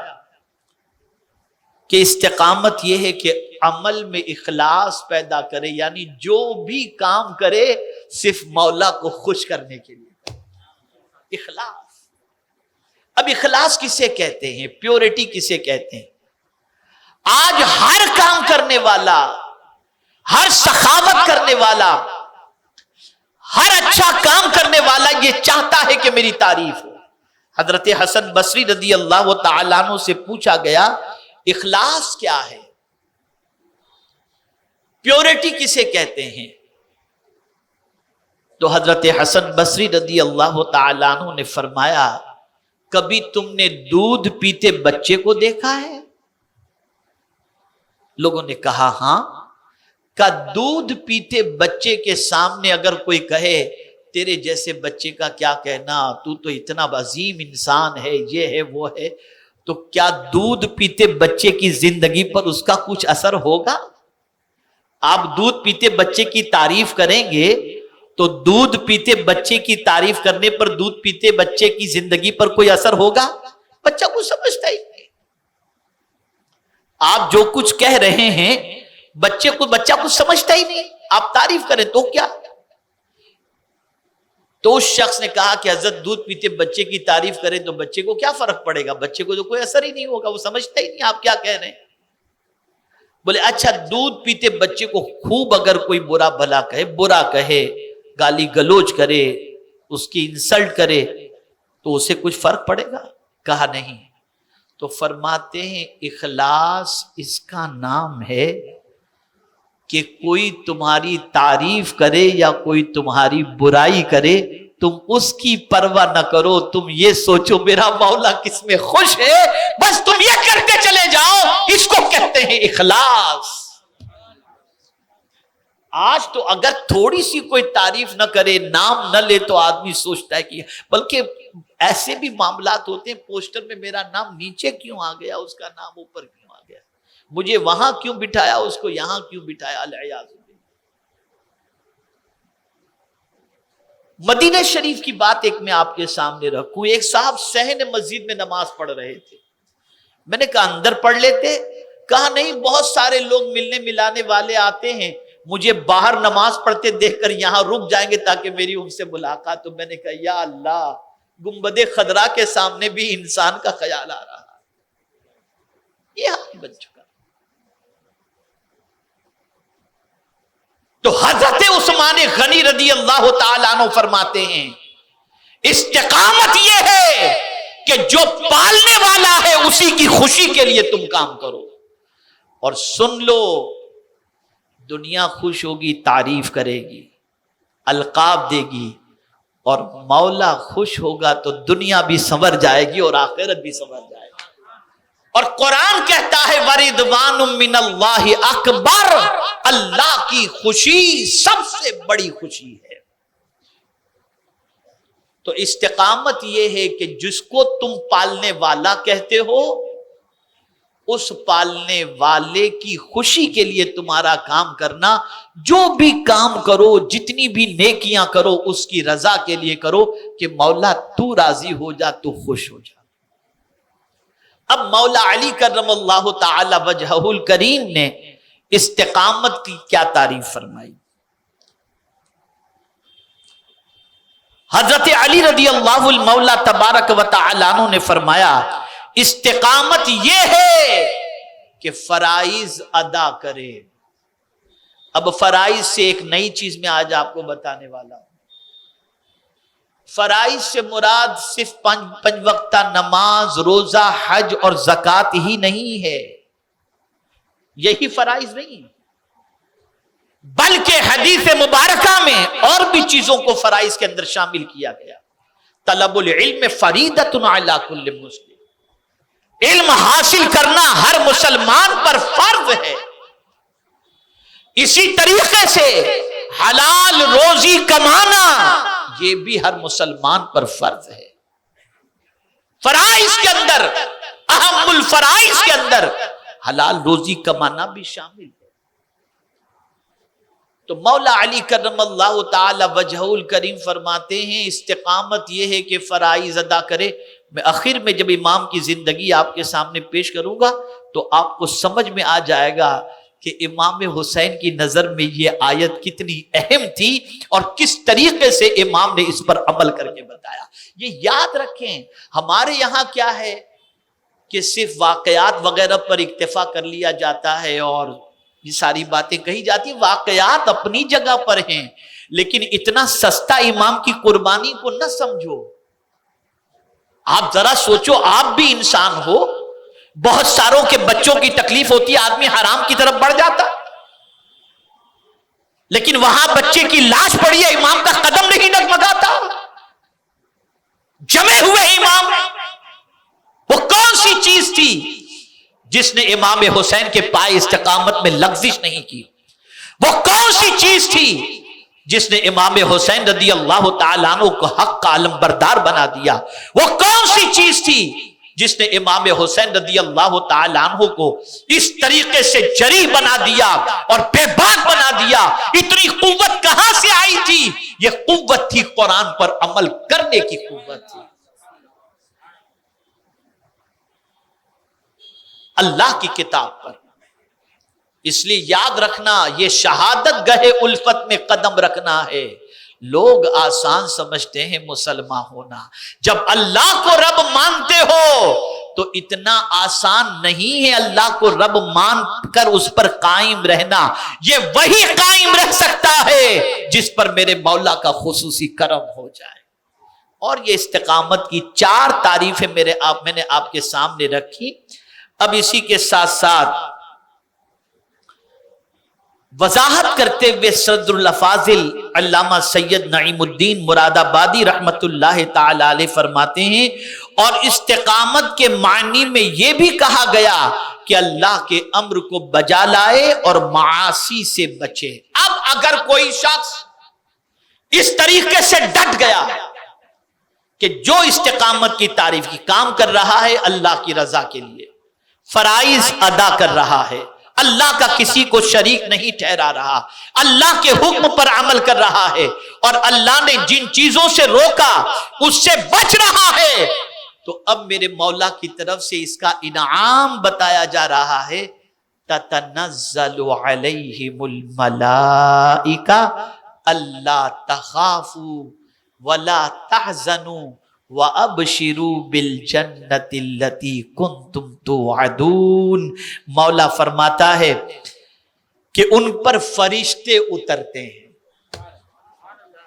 کہ استقامت یہ ہے کہ عمل میں اخلاص پیدا کرے، یعنی جو بھی کام کرے صرف مولا کو خوش کرنے کے لیے کرے۔ اخلاص، اب اخلاص کسے کہتے ہیں، پیورٹی کسے کہتے ہیں؟ آج ہر کام کرنے والا، ہر سخاوت کرنے والا، ہر اچھا کام کرنے والا یہ چاہتا ہے کہ میری تعریف ہو۔ حضرت حسن بصری رضی اللہ تعالیٰ عنہ سے پوچھا گیا اخلاص کیا ہے، پیورٹی کسے کہتے ہیں؟ تو حضرت حسن بصری رضی اللہ تعالیٰ عنہ نے فرمایا کبھی تم نے دودھ پیتے بچے کو دیکھا ہے؟ لوگوں نے کہا ہاں۔ کہ دودھ پیتے بچے کے سامنے اگر کوئی کہے تیرے جیسے بچے کا کیا کہنا، تو اتنا عظیم انسان ہے، یہ ہے وہ ہے، تو کیا دودھ پیتے بچے کی زندگی پر اس کا کچھ اثر ہوگا؟ آپ دودھ پیتے بچے کی تعریف کریں گے تو دودھ پیتے بچے کی تعریف کرنے پر دودھ پیتے بچے کی زندگی پر کوئی اثر ہوگا؟ بچہ کچھ سمجھتا ہی نہیں۔ آپ جو کچھ کہہ رہے ہیں بچہ کچھ سمجھتا ہی نہیں، آپ تعریف کریں تو کیا؟ تو اس شخص نے کہا کہ حضرت دودھ پیتے بچے کی تعریف کریں تو بچے کو کیا فرق پڑے گا، بچے کو تو کوئی اثر ہی نہیں ہوگا، وہ سمجھتا ہی نہیں آپ کیا کہہ رہے ہیں۔ بولے اچھا دودھ پیتے بچے کو خوب اگر کوئی برا کہے، گالی گلوچ کرے، اس کی انسلٹ کرے تو اسے کچھ فرق پڑے گا؟ کہا نہیں۔ تو فرماتے ہیں اخلاص اس کا نام ہے کہ کوئی تمہاری تعریف کرے یا کوئی تمہاری برائی کرے تم اس کی پرواہ نہ کرو، تم یہ سوچو میرا مولا کس میں خوش ہے، بس تم یہ کرتے چلے جاؤ، اس کو کہتے ہیں اخلاص۔ آج تو اگر تھوڑی سی کوئی تعریف نہ کرے، نام نہ لے تو آدمی سوچتا ہے کہ، بلکہ ایسے بھی معاملات ہوتے ہیں پوسٹر میں میرا نام نیچے کیوں آ گیا، اس کا نام اوپر کیوں آ گیا، مجھے وہاں کیوں بٹھایا اس کو یہاں کیوں بٹھایا، العیاذ باللہ۔ مدینہ شریف کی بات ایک میں آپ کے سامنے رکھوں۔ ایک صاحب صحن مسجد میں نماز پڑھ رہے تھے، میں نے کہا اندر پڑھ لیتے، کہا نہیں بہت سارے لوگ ملنے ملانے والے آتے ہیں، مجھے باہر نماز پڑھتے دیکھ کر یہاں رک جائیں گے تاکہ میری ان سے ملاقات۔ تو میں نے کہا یا اللہ، گنبد خضرا کے سامنے بھی انسان کا خیال آ رہا، یہ حال بن چکا۔ تو حضرت عثمان غنی رضی اللہ تعالیٰ عنہ فرماتے ہیں استقامت یہ ہے کہ جو پالنے والا ہے اسی کی خوشی کے لیے تم کام کرو۔ اور سن لو، دنیا خوش ہوگی، تعریف کرے گی، القاب دے گی، اور مولا خوش ہوگا تو دنیا بھی سنور جائے گی اور آخرت بھی سنور جائے گی۔ اور قرآن کہتا ہے وَرِضْوَانٌ مِّنَ اللَّهِ اکبر، اللہ کی خوشی سب سے بڑی خوشی ہے۔ تو استقامت یہ ہے کہ جس کو تم پالنے والا کہتے ہو اس پالنے والے کی خوشی کے لیے تمہارا کام کرنا، جو بھی کام کرو، جتنی بھی نیکیاں کرو اس کی رضا کے لیے کرو کہ مولا تو راضی ہو جا، تو خوش ہو جا۔ اب مولا علی کرم اللہ تعالی وجہہ الکریم نے استقامت کی کیا تعریف فرمائی؟ حضرت علی رضی اللہ المولا تبارک و تعالی عنہ نے فرمایا استقامت یہ ہے کہ فرائض ادا کرے، اب فرائض سے ایک نئی چیز میں آج آپ کو بتانے والا ہوں۔ فرائض سے مراد صرف پنج وقتہ نماز، روزہ، حج اور زکوٰۃ ہی نہیں ہے، یہی فرائض نہیں، بلکہ حدیث مبارکہ میں اور بھی چیزوں کو فرائض کے اندر شامل کیا گیا۔ طلب العلم فریضۃ علی کل مسلم، علم حاصل کرنا ہر مسلمان پر فرض ہے۔ اسی طریقے سے حلال روزی کمانا یہ بھی ہر مسلمان پر فرض ہے۔ فرائض کے اندر، اہم الفرائض کے اندر حلال روزی کمانا بھی شامل ہے۔ تو مولا علی کرم اللہ تعالی وجہہ الکریم فرماتے ہیں استقامت یہ ہے کہ فرائض ادا کرے۔ میں آخر میں جب امام کی زندگی آپ کے سامنے پیش کروں گا تو آپ کو سمجھ میں آ جائے گا کہ امام حسین کی نظر میں یہ آیت کتنی اہم تھی اور کس طریقے سے امام نے اس پر عمل کر کے بتایا۔ یہ یاد رکھیں، ہمارے یہاں کیا ہے کہ صرف واقعات وغیرہ پر اکتفا کر لیا جاتا ہے اور یہ ساری باتیں کہی جاتی ہیں۔ واقعات اپنی جگہ پر ہیں، لیکن اتنا سستا امام کی قربانی کو نہ سمجھو۔ آپ ذرا سوچو، آپ بھی انسان ہو، بہت ساروں کے بچوں کی تکلیف ہوتی ہے، آدمی حرام کی طرف بڑھ جاتا، لیکن وہاں بچے کی لاش پڑی ہے، امام کا قدم نہیں ڈگمگاتا۔ جمے ہوئے امام، وہ کون سی چیز تھی جس نے امام حسین کے پائے استقامت میں لغزش نہیں کی؟ وہ کون سی چیز تھی جس نے امام حسین رضی اللہ تعالیٰ عنہ کو حق کا علم بردار بنا دیا؟ وہ کون سی چیز تھی جس نے امام حسین رضی اللہ تعالیٰ عنہ کو اس طریقے سے جری بنا دیا اور بے باک بنا دیا؟ اتنی قوت کہاں سے آئی تھی؟ یہ قوت تھی قرآن پر عمل کرنے کی قوت تھی، اللہ کی کتاب پر۔ اس لیے یاد رکھنا، یہ شہادت گہے الفت میں قدم رکھنا ہے۔ لوگ آسان سمجھتے ہیں مسلمان ہونا، جب اللہ کو رب مانتے ہو تو اتنا آسان نہیں ہے اللہ کو رب مان کر اس پر قائم رہنا۔ یہ وہی قائم رہ سکتا ہے جس پر میرے مولا کا خصوصی کرم ہو جائے۔ اور یہ استقامت کی 4 تعریفیں میں نے آپ کے سامنے رکھی۔ اب اسی کے ساتھ ساتھ وضاحت کرتے ہوئے صدر الافاضل علامہ سید نعیم الدین مراد آبادی رحمت اللہ تعالی علیہ فرماتے ہیں، اور استقامت کے معنی میں یہ بھی کہا گیا کہ اللہ کے امر کو بجا لائے اور معاصی سے بچے۔ اب اگر کوئی شخص اس طریقے سے ڈٹ گیا کہ جو استقامت کی تعریف کی کام کر رہا ہے اللہ کی رضا کے لیے، فرائض ادا کر رہا ہے، اللہ کا کسی کو شریک نہیں ٹھہرا رہا، اللہ کے حکم پر عمل کر رہا ہے، اور اللہ نے جن چیزوں سے روکا اس سے بچ رہا ہے، تو اب میرے مولا کی طرف سے اس کا انعام بتایا جا رہا ہے۔ تتنزل علیہم الملائکہ الا تخافوا ولا تحزنوا وَأَبْشِرُوا بِالْجَنَّةِ الَّتِي كُنْتُمْ تُوعَدُونَ۔ مولا فرماتا ہے کہ ان پر فرشتے اترتے ہیں،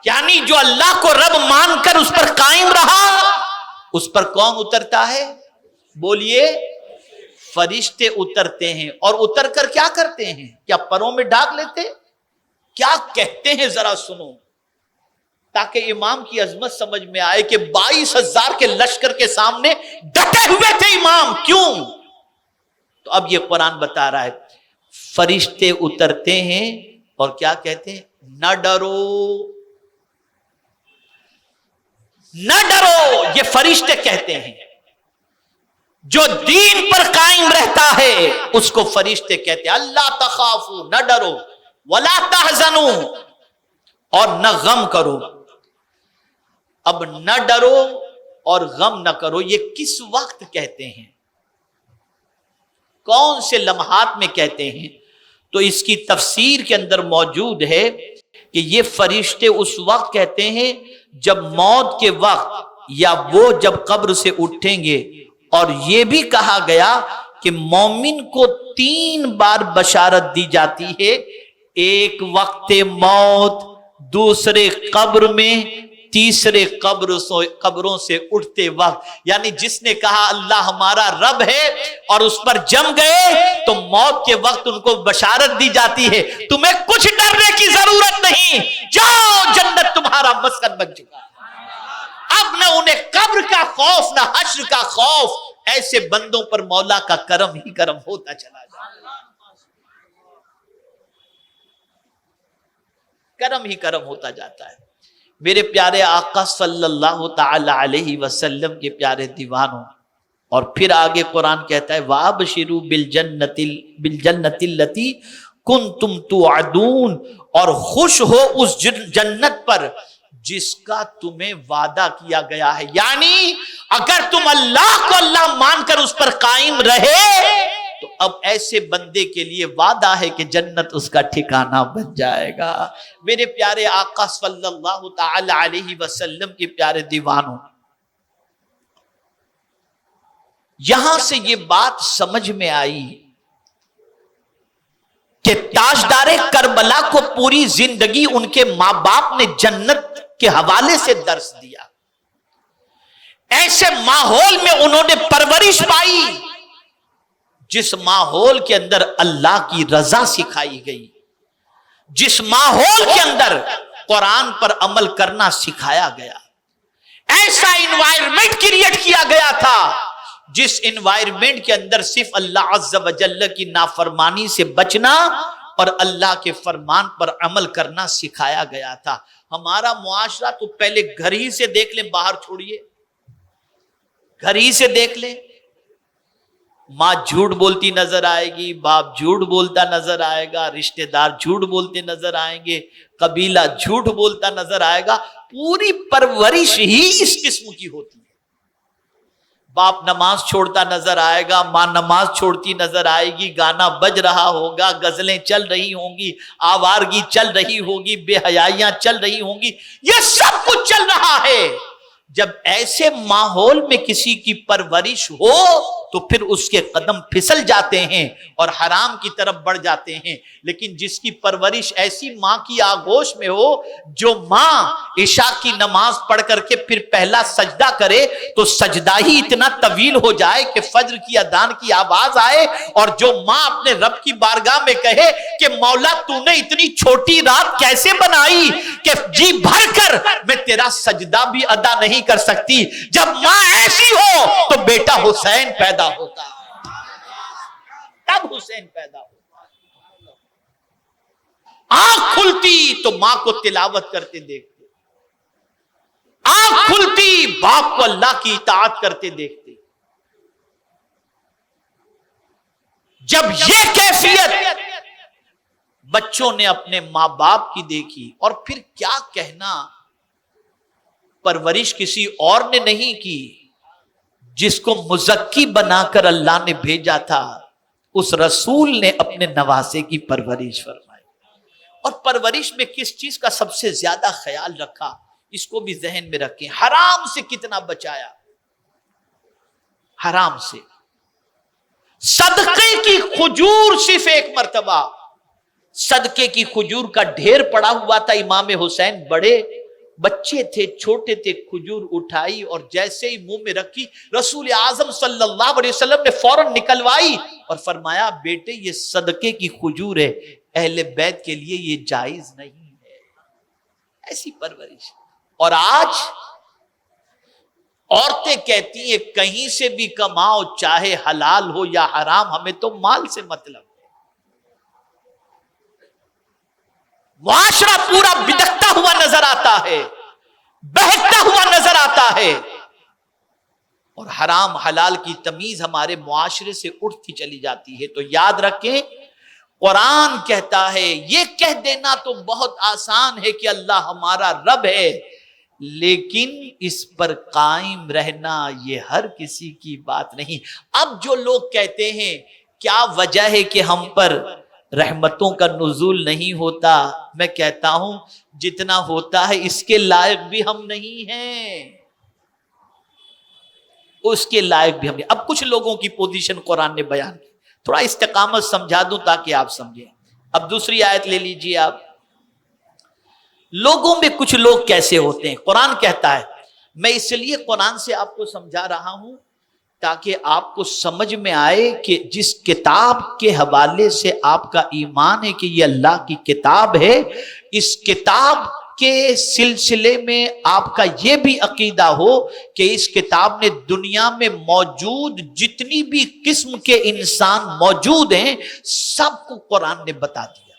یعنی جو اللہ کو رب مان کر اس پر قائم رہا، اس پر کون اترتا ہے؟ بولیے، فرشتے اترتے ہیں۔ اور اتر کر کیا کرتے ہیں؟ کیا پروں میں ڈاک لیتے؟ کیا کہتے ہیں ذرا سنو، تاکہ امام کی عظمت سمجھ میں آئے کہ 22,000 کے لشکر کے سامنے ڈٹے ہوئے تھے امام۔ کیوں؟ تو اب یہ قرآن بتا رہا ہے، فرشتے اترتے ہیں اور کیا کہتے ہیں؟ نہ ڈرو، نہ ڈرو۔ یہ فرشتے کہتے ہیں، جو دین پر قائم رہتا ہے اس کو فرشتے کہتے ہیں۔ اللہ تخافوا، نہ ڈرو، ولا تحزنوا، اور نہ غم کرو۔ اب نہ ڈرو اور غم نہ کرو، یہ کس وقت کہتے ہیں؟ کون سے لمحات میں کہتے ہیں؟ تو اس کی تفسیر کے اندر موجود ہے کہ یہ فرشتے اس وقت کہتے ہیں جب موت کے وقت، یا وہ جب قبر سے اٹھیں گے۔ اور یہ بھی کہا گیا کہ مومن کو 3 بار بشارت دی جاتی ہے، ایک وقت موت، دوسرے قبر میں، تیسرے قبروں سے اٹھتے وقت. یعنی جس نے کہا اللہ ہمارا رب ہے اور اس پر جم گئے تو موت کے وقت ان کو بشارت دی جاتی ہے تمہیں کچھ ڈرنے کی ضرورت نہیں، جاؤ جنت تمہارا مسکن بن چکا. اب نہ انہیں قبر کا خوف نہ حشر کا خوف. ایسے بندوں پر مولا کا کرم ہی کرم ہوتا چلا جائے، کرم ہی کرم ہوتا جاتا ہے. میرے پیارے آقا صلی اللہ تعالی علیہ وسلم کے پیارے دیوانوں، اور پھر آگے قرآن کہتا ہے وَأَبْشِرُوا بِالْجَنَّةِ الَّتِي كُنْتُمْ تُوعَدُونَ، اور خوش ہو اس جنت پر جس کا تمہیں وعدہ کیا گیا ہے. یعنی اگر تم اللہ کو اللہ مان کر اس پر قائم رہے تو اب ایسے بندے کے لیے وعدہ ہے کہ جنت اس کا ٹھکانہ بن جائے گا. میرے پیارے آقا صلی اللہ تعالی علیہ وسلم کے پیارے دیوانوں، یہاں سے یہ بات سمجھ میں آئی کہ تاجدار کربلا کو پوری زندگی ان کے ماں باپ نے جنت کے حوالے سے درس دیا. ایسے ماحول میں انہوں نے پرورش پائی جس ماحول کے اندر اللہ کی رضا سکھائی گئی، جس ماحول کے اندر قرآن پر عمل کرنا سکھایا گیا. ایسا انوائرمنٹ کریٹ کیا گیا تھا جس انوائرمنٹ کے اندر صرف اللہ عز و جل کی نافرمانی سے بچنا اور اللہ کے فرمان پر عمل کرنا سکھایا گیا تھا. ہمارا معاشرہ تو پہلے گھر ہی سے دیکھ لیں، باہر چھوڑیے، گھر ہی سے دیکھ لیں. ماں جھوٹ بولتی نظر آئے گی، باپ جھوٹ بولتا نظر آئے گا، رشتہ دار جھوٹ بولتے نظر آئیں گے، قبیلہ جھوٹ بولتا نظر آئے گا. پوری پرورش ہی اس قسم کی ہوتی ہے. باپ نماز چھوڑتا نظر آئے گا، ماں نماز چھوڑتی نظر آئے گی، گانا بج رہا ہوگا، غزلیں چل رہی ہوں گی، آوارگی چل رہی ہوگی، بے حیائیاں چل رہی ہوں گی، یہ سب کچھ چل رہا ہے. جب ایسے ماحول میں کسی کی پرورش ہو تو پھر اس کے قدم پھسل جاتے ہیں اور حرام کی طرف بڑھ جاتے ہیں. لیکن جس کی پرورش ایسی ماں کی آغوش میں ہو، جو ماں عشاء کی نماز پڑھ کر کے پھر پہلا سجدہ کرے تو سجدہ ہی اتنا طویل ہو جائے کہ فجر کی اذان کی آواز آئے، اور جو ماں اپنے رب کی بارگاہ میں کہے کہ مولا تو نے اتنی چھوٹی رات کیسے بنائی کہ جی بھر کر میں تیرا سجدہ بھی ادا نہیں کر سکتی. جب ماں ایسی ہو تو بیٹا حسین پیدا ہوتا ہے، تب حسین پیدا ہوتا ہے. آنکھ کھلتی تو ماں کو تلاوت کرتے دیکھتے، آنکھ کھلتی باپ کو اللہ کی اطاعت کرتے دیکھتے. جب یہ کیفیت بچوں نے اپنے ماں باپ کی دیکھی، اور پھر کیا کہنا، پرورش کسی اور نے نہیں کی، جس کو مزکی بنا کر اللہ نے بھیجا تھا اس رسول نے اپنے نواسے کی پرورش فرمائی. اور پرورش میں کس چیز کا سب سے زیادہ خیال رکھا، اس کو بھی ذہن میں رکھیں. حرام سے کتنا بچایا، حرام سے. صدقے کی کھجور صرف ایک مرتبہ، صدقے کی کھجور کا ڈھیر پڑا ہوا تھا. امام حسین بڑے بچے تھے، چھوٹے تھے، کھجور اٹھائی اور جیسے ہی منہ میں رکھی رسول اعظم صلی اللہ علیہ وسلم نے فوراً نکلوائی اور فرمایا بیٹے یہ صدقے کی کھجور ہے، اہل بیت کے لیے یہ جائز نہیں ہے. ایسی پرورش. اور آج عورتیں کہتی ہیں کہیں سے بھی کماؤ، چاہے حلال ہو یا حرام، ہمیں تو مال سے مطلب. معاشرہ پورا بدکتا ہوا نظر آتا ہے، بہکتا ہوا نظر آتا ہے، اور حرام حلال کی تمیز ہمارے معاشرے سے اٹھتی چلی جاتی ہے. تو یاد رکھیں، قرآن کہتا ہے، یہ کہہ دینا تو بہت آسان ہے کہ اللہ ہمارا رب ہے، لیکن اس پر قائم رہنا یہ ہر کسی کی بات نہیں. اب جو لوگ کہتے ہیں کیا وجہ ہے کہ ہم پر رحمتوں کا نزول نہیں ہوتا، میں کہتا ہوں جتنا ہوتا ہے اس کے لائق بھی ہم نہیں ہیں، اس کے لائق بھی ہم نہیں. اب کچھ لوگوں کی پوزیشن قرآن نے بیان کی، تھوڑا استقامت سمجھا دوں تاکہ آپ سمجھیں. اب دوسری آیت لے لیجیے آپ. لوگوں میں کچھ لوگ کیسے ہوتے ہیں؟ قرآن کہتا ہے، میں اس لیے قرآن سے آپ کو سمجھا رہا ہوں تاکہ آپ کو سمجھ میں آئے کہ جس کتاب کے حوالے سے آپ کا ایمان ہے کہ یہ اللہ کی کتاب ہے، اس کتاب کے سلسلے میں آپ کا یہ بھی عقیدہ ہو کہ اس کتاب نے دنیا میں موجود جتنی بھی قسم کے انسان موجود ہیں سب کو قرآن نے بتا دیا،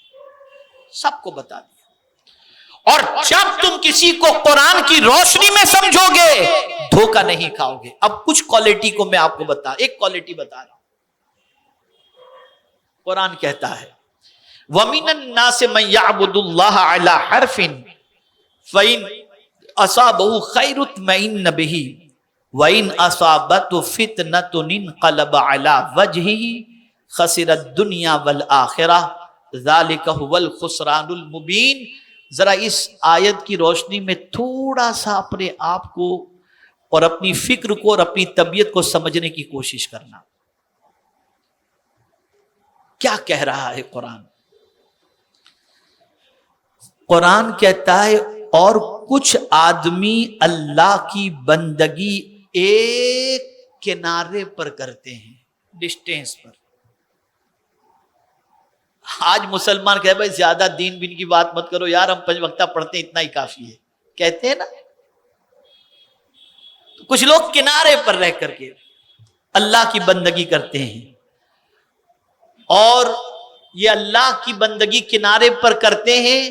سب کو بتا دیا. اور جب تم کسی کو قرآن کی روشنی میں سمجھو گے دھوکہ نہیں کھاؤ گے. اب کچھ کوالٹی کو میں آپ کو ایک کوالٹی بتا رہا ہوں. قرآن کہتا ہے وَمِنَ النَّاسِ مَن يَعْبُدُ اللَّهَ عَلَى حَرْفٍ فَإِنْ أَصَابَهُ خَيْرٌ اطْمَئَنَّ بِهِ وَإِنْ أَصَابَتْهُ فِتْنَةٌ انقلب عَلَى وَجْهِهِ خَسِرَ الدُّنْيَا وَالْآخِرَةَ ذَلِكَ هُوَ الْخُسْرَانُ الْمُبِينُ. ذرا اس آیت کی روشنی میں تھوڑا سا اپنے آپ کو اور اپنی فکر کو اور اپنی طبیعت کو سمجھنے کی کوشش کرنا. کیا کہہ رہا ہے قرآن؟ قرآن کہتا ہے اور کچھ آدمی اللہ کی بندگی ایک کنارے پر کرتے ہیں، ڈسٹینس پر. آج مسلمان کہے بھائی زیادہ دین بین کی بات مت کرو یار، ہم 5 وقتہ پڑھتے ہیں اتنا ہی کافی ہے، کہتے ہیں نا. کچھ لوگ کنارے پر رہ کر کے اللہ کی بندگی کرتے ہیں، اور یہ اللہ کی بندگی کنارے پر کرتے ہیں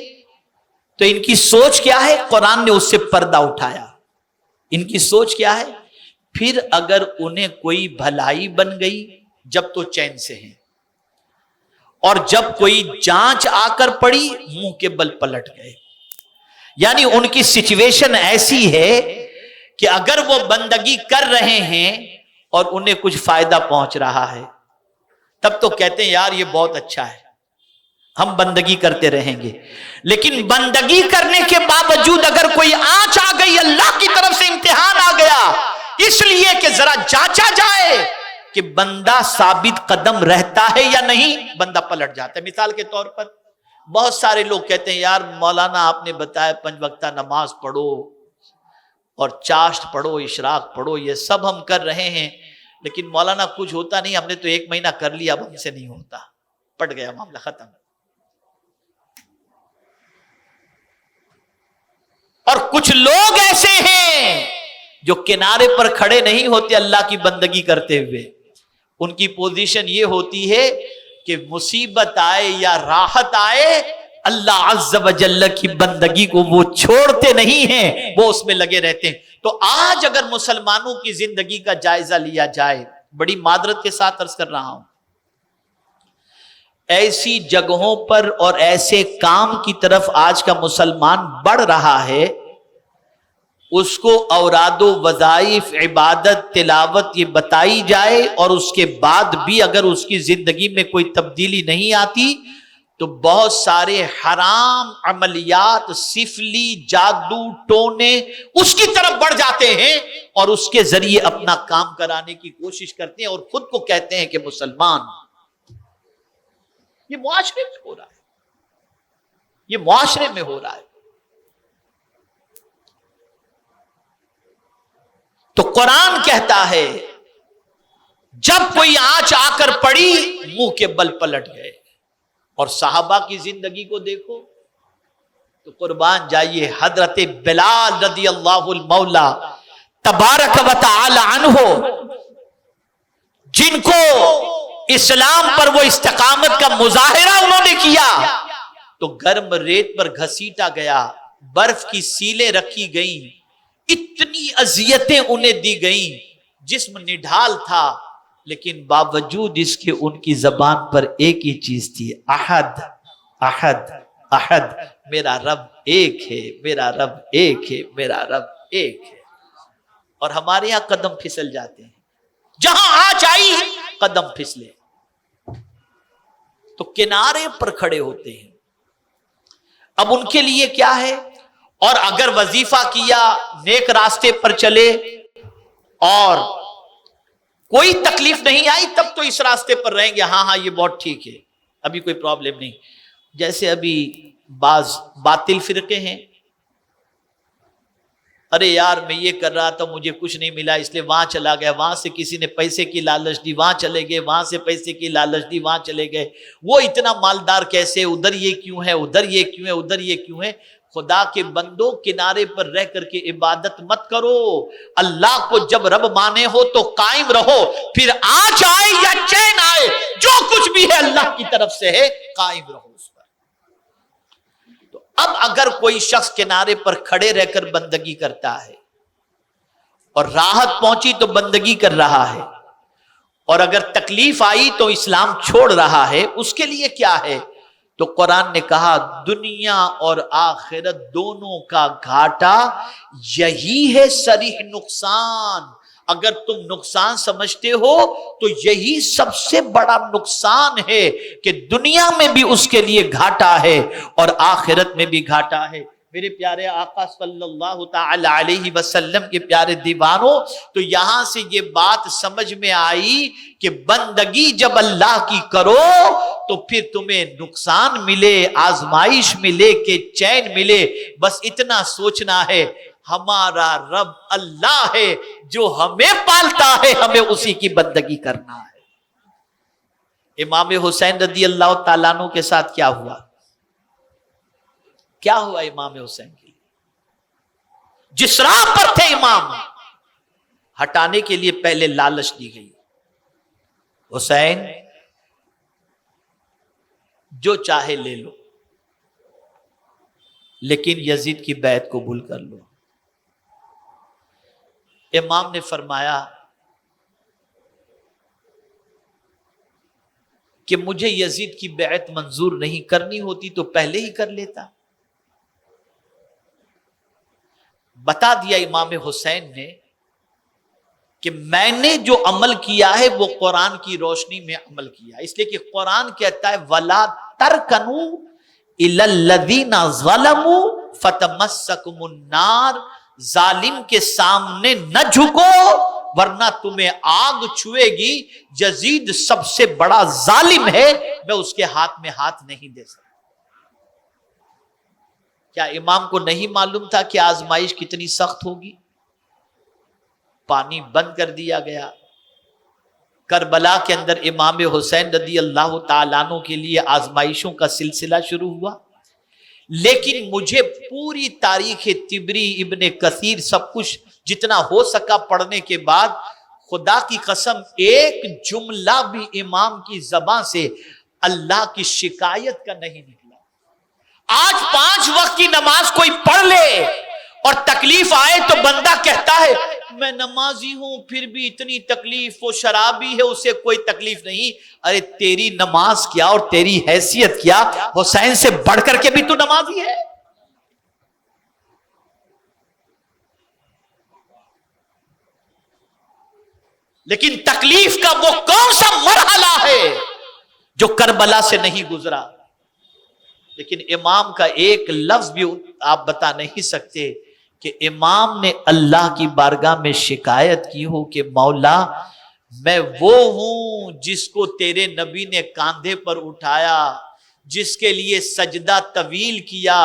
تو ان کی سوچ کیا ہے؟ قرآن نے اس سے پردہ اٹھایا. ان کی سوچ کیا ہے؟ پھر اگر انہیں کوئی بھلائی بن گئی جب تو چین سے ہیں، اور جب کوئی جانچ آ کر پڑی منہ کے بل پلٹ گئے. یعنی ان کی سچویشن ایسی ہے کہ اگر وہ بندگی کر رہے ہیں اور انہیں کچھ فائدہ پہنچ رہا ہے تب تو کہتے ہیں یار یہ بہت اچھا ہے، ہم بندگی کرتے رہیں گے. لیکن بندگی کرنے کے باوجود اگر کوئی آنچ آ گئی، اللہ کی طرف سے امتحان آ گیا، اس لیے کہ ذرا جانچا جائے کہ بندہ ثابت قدم رہتا ہے یا نہیں، بندہ پلٹ جاتا ہے. مثال کے طور پر بہت سارے لوگ کہتے ہیں یار مولانا آپ نے بتایا 5 وقتہ نماز پڑھو اور چاشت پڑھو، اشراق پڑھو، یہ سب ہم کر رہے ہیں، لیکن مولانا کچھ ہوتا نہیں، ہم نے تو 1 مہینہ کر لیا، اب ہم سے نہیں ہوتا، پٹ گیا معاملہ، ختم. اور کچھ لوگ ایسے ہیں جو کنارے پر کھڑے نہیں ہوتے اللہ کی بندگی کرتے ہوئے. ان کی پوزیشن یہ ہوتی ہے کہ مصیبت آئے یا راحت آئے اللہ عز و جل کی بندگی کو وہ چھوڑتے نہیں ہیں، وہ اس میں لگے رہتے ہیں. تو آج اگر مسلمانوں کی زندگی کا جائزہ لیا جائے، بڑی معذرت کے ساتھ عرض کر رہا ہوں، ایسی جگہوں پر اور ایسے کام کی طرف آج کا مسلمان بڑھ رہا ہے، اس کو اوراد و وظائف، عبادت، تلاوت یہ بتائی جائے اور اس کے بعد بھی اگر اس کی زندگی میں کوئی تبدیلی نہیں آتی تو بہت سارے حرام عملیات، سفلی، جادو، ٹونے اس کی طرف بڑھ جاتے ہیں اور اس کے ذریعے اپنا کام کرانے کی کوشش کرتے ہیں اور خود کو کہتے ہیں کہ مسلمان. یہ معاشرے میں ہو رہا ہے، یہ معاشرے میں ہو رہا ہے. تو قرآن کہتا ہے جب کوئی آنچ آ کر پڑی منہ کے بل پلٹ گئے. اور صحابہ کی زندگی کو دیکھو تو قربان جائیے، حضرت بلال رضی اللہ المولا تبارک و تعالی عنہ، جن کو اسلام پر وہ استقامت کا مظاہرہ انہوں نے کیا، تو گرم ریت پر گھسیٹا گیا، برف کی سیلیں رکھی گئیں، اتنی اذیتیں انہیں دی گئیں، جسم نڈھال تھا، لیکن باوجود اس کے ان کی زبان پر ایک ہی چیز تھی، احد احد احد، میرا رب ایک ہے، میرا رب ایک ہے، میرا رب ایک ہے. اور ہمارے یہاں قدم پھسل جاتے ہیں، جہاں آنچ آئی قدم پھسلے تو کنارے پر کھڑے ہوتے ہیں. اب ان کے لیے کیا ہے؟ اور اگر وظیفہ کیا، نیک راستے پر چلے اور کوئی تکلیف نہیں آئی، تب تو اس راستے پر رہیں گے، ہاں ہاں یہ بہت ٹھیک ہے، ابھی کوئی پرابلم نہیں. جیسے ابھی بعض باطل فرقے ہیں، ارے یار میں یہ کر رہا تھا مجھے کچھ نہیں ملا اس لیے وہاں چلا گیا، وہاں سے کسی نے پیسے کی لالچ دی وہاں چلے گئے، وہاں سے پیسے کی لالچ دی وہاں چلے گئے، وہ اتنا مالدار کیسے، ادھر یہ کیوں ہے، ادھر یہ کیوں ہے، ادھر یہ کیوں ہے۔ خدا کے بندو کنارے پر رہ کر کے عبادت مت کرو، اللہ کو جب رب مانے ہو تو قائم رہو، پھر آج آئے یا چین آئے جو کچھ بھی ہے اللہ کی طرف سے ہے، قائم رہو اس پر۔ تو اب اگر کوئی شخص کنارے پر کھڑے رہ کر بندگی کرتا ہے اور راحت پہنچی تو بندگی کر رہا ہے، اور اگر تکلیف آئی تو اسلام چھوڑ رہا ہے، اس کے لیے کیا ہے؟ تو قرآن نے کہا دنیا اور آخرت دونوں کا گھاٹا یہی ہے صریح نقصان۔ اگر تم نقصان سمجھتے ہو تو یہی سب سے بڑا نقصان ہے کہ دنیا میں بھی اس کے لیے گھاٹا ہے اور آخرت میں بھی گھاٹا ہے۔ میرے پیارے آقا صلی اللہ تعالی علیہ وسلم کے پیارے دیوانوں، تو یہاں سے یہ بات سمجھ میں آئی کہ بندگی جب اللہ کی کرو تو پھر تمہیں نقصان ملے، آزمائش ملے کہ چین ملے، بس اتنا سوچنا ہے ہمارا رب اللہ ہے جو ہمیں پالتا ہے، ہمیں اسی کی بندگی کرنا ہے۔ امام حسین رضی اللہ تعالیٰ عنہ کے ساتھ کیا ہوا؟ کیا ہوا امام حسین کے لیے؟ جس راہ پر تھے امام، ہٹانے کے لیے پہلے لالچ دی گئی، حسین جو چاہے لے لو لیکن یزید کی بیعت قبول کر لو۔ امام نے فرمایا کہ مجھے یزید کی بیعت منظور نہیں، کرنی ہوتی تو پہلے ہی کر لیتا۔ بتا دیا امام حسین نے کہ میں نے جو عمل کیا ہے وہ قرآن کی روشنی میں عمل کیا، اس لیے کہ قرآن کہتا ہے وَلَا تَرْكَنُوا إِلَى الَّذِينَ ظَلَمُوا فَتَمَسَّكُمُ النَّارُ، ظالم کے سامنے نہ جھکو ورنہ تمہیں آگ چھوئے گی۔ یزید سب سے بڑا ظالم ہے، میں اس کے ہاتھ میں ہاتھ نہیں دے سکتا۔ کیا امام کو نہیں معلوم تھا کہ آزمائش کتنی سخت ہوگی؟ پانی بند کر دیا گیا۔ کربلا کے اندر امام حسین رضی اللہ تعالیٰ عنہ کے لیے آزمائشوں کا سلسلہ شروع ہوا، لیکن مجھے پوری تاریخ طبری، ابن کثیر، سب کچھ جتنا ہو سکا پڑھنے کے بعد خدا کی قسم ایک جملہ بھی امام کی زبان سے اللہ کی شکایت کا نہیں نکلا۔ آج 5 وقت کی نماز کوئی پڑھ لے اور تکلیف آئے تو بندہ کہتا ہے میں نمازی ہوں پھر بھی اتنی تکلیف، وہ شرابی ہے اسے کوئی تکلیف نہیں۔ ارے تیری نماز کیا اور تیری حیثیت کیا، حسین سے بڑھ کر کے بھی تو نمازی ہے۔ لیکن تکلیف کا وہ کون سا مرحلہ ہے جو کربلا سے نہیں گزرا؟ لیکن امام کا ایک لفظ بھی آپ بتا نہیں سکتے کہ امام نے اللہ کی بارگاہ میں شکایت کی ہو کہ مولا میں وہ ہوں جس کو تیرے نبی نے کاندھے پر اٹھایا، جس کے لیے سجدہ طویل کیا،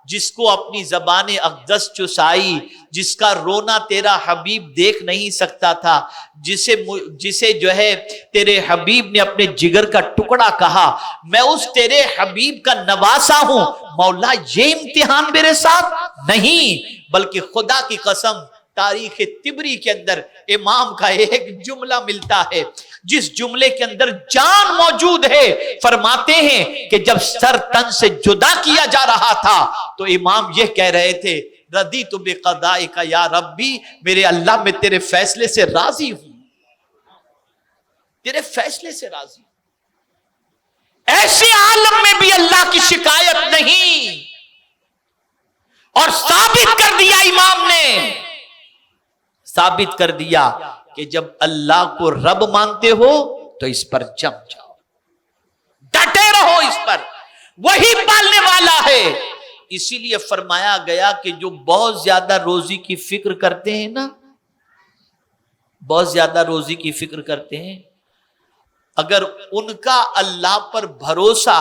جس کو اپنی زبان اقدس چسائی، جس کا رونا تیرا حبیب دیکھ نہیں سکتا تھا، جسے جو ہے تیرے حبیب نے اپنے جگر کا ٹکڑا کہا، میں اس تیرے حبیب کا نواسا ہوں۔ مولا یہ امتحان میرے ساتھ نہیں، بلکہ خدا کی قسم تاریخ طبری کے اندر امام کا ایک جملہ ملتا ہے جس جملے کے اندر جان موجود ہے۔ فرماتے ہیں کہ جب سر تن سے جدا کیا جا رہا تھا تو امام یہ کہہ رہے تھے رضیت بقضائک یا ربی، میرے اللہ میں تیرے فیصلے سے راضی ہوں، تیرے فیصلے سے راضی ہوں۔ ایسے عالم میں بھی اللہ کی شکایت نہیں، اور ثابت کر دیا امام نے، ثابت کر دیا کہ جب اللہ کو رب مانتے ہو تو اس پر جم جاؤ، ڈٹے رہو اس پر، وہی پالنے والا ہے۔ اسی لیے فرمایا گیا کہ جو بہت زیادہ روزی کی فکر کرتے ہیں نا، بہت زیادہ روزی کی فکر کرتے ہیں، اگر ان کا اللہ پر بھروسہ